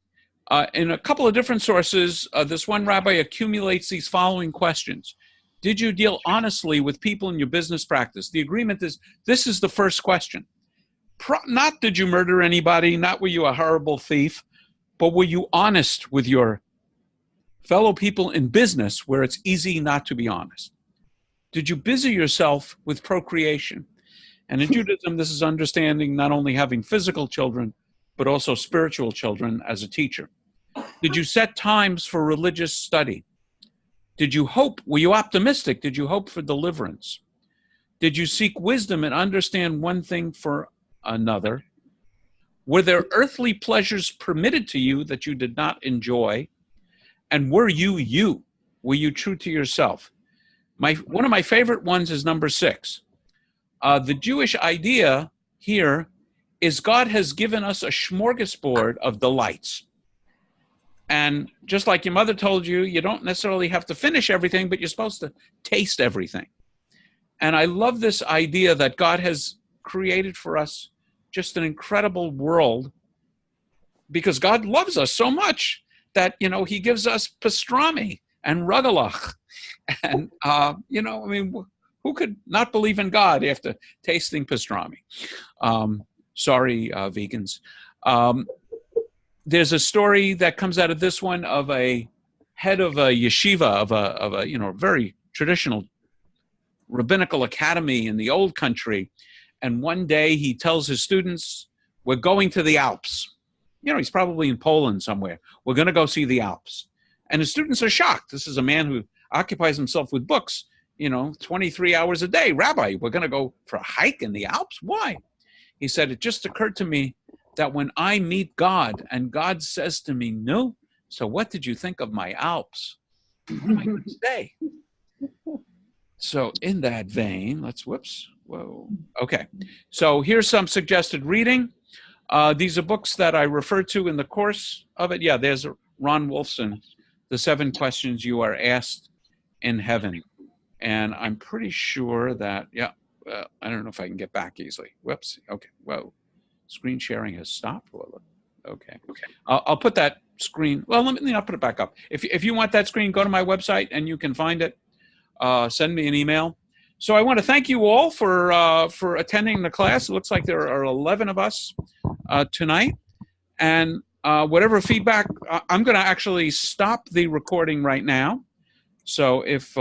Speaker 1: in a couple of different sources, this one rabbi accumulates these following questions. Did you deal honestly with people in your business practice? The agreement is, this is the first question. Not did you murder anybody, not were you a horrible thief, but were you honest with your fellow people in business where it's easy not to be honest? Did you busy yourself with procreation? And in Judaism, this is understanding not only having physical children, but also spiritual children as a teacher. Did you set times for religious study? Did you hope? Were you optimistic? Did you hope for deliverance? Did you seek wisdom and understand one thing for another? Were there earthly pleasures permitted to you that you did not enjoy? And were you you? Were you true to yourself? One of my favorite ones is number 6. The Jewish idea here is God has given us a smorgasbord of delights. And just like your mother told you, you don't necessarily have to finish everything, but you're supposed to taste everything. And I love this idea that God has created for us just an incredible world because God loves us so much that, he gives us pastrami and rugelach. And, who could not believe in God after tasting pastrami? Sorry, vegans. There's a story that comes out of this one of a head of a yeshiva of a very traditional rabbinical academy in the old country. And one day he tells his students, we're going to the Alps. He's probably in Poland somewhere. We're going to go see the Alps. And his students are shocked. This is a man who occupies himself with books, 23 hours a day. Rabbi, we're going to go for a hike in the Alps? Why? He said, it just occurred to me that when I meet God and God says to me, no, so what did you think of my Alps? What am I going to say? So in that vein, Okay. So here's some suggested reading. These are books that I refer to in the course of it. Yeah, there's Ron Wolfson, The 7 Questions You Are Asked in Heaven. And I'm pretty sure that, I don't know if I can get back easily. Whoops. Okay. Whoa. Screen sharing has stopped. Okay. I'll put that screen. Well, let me not put it back up. If you want that screen, go to my website and you can find it. Send me an email. So I want to thank you all for attending the class. It looks like there are 11 of us tonight. And whatever feedback, I'm going to actually stop the recording right now. So if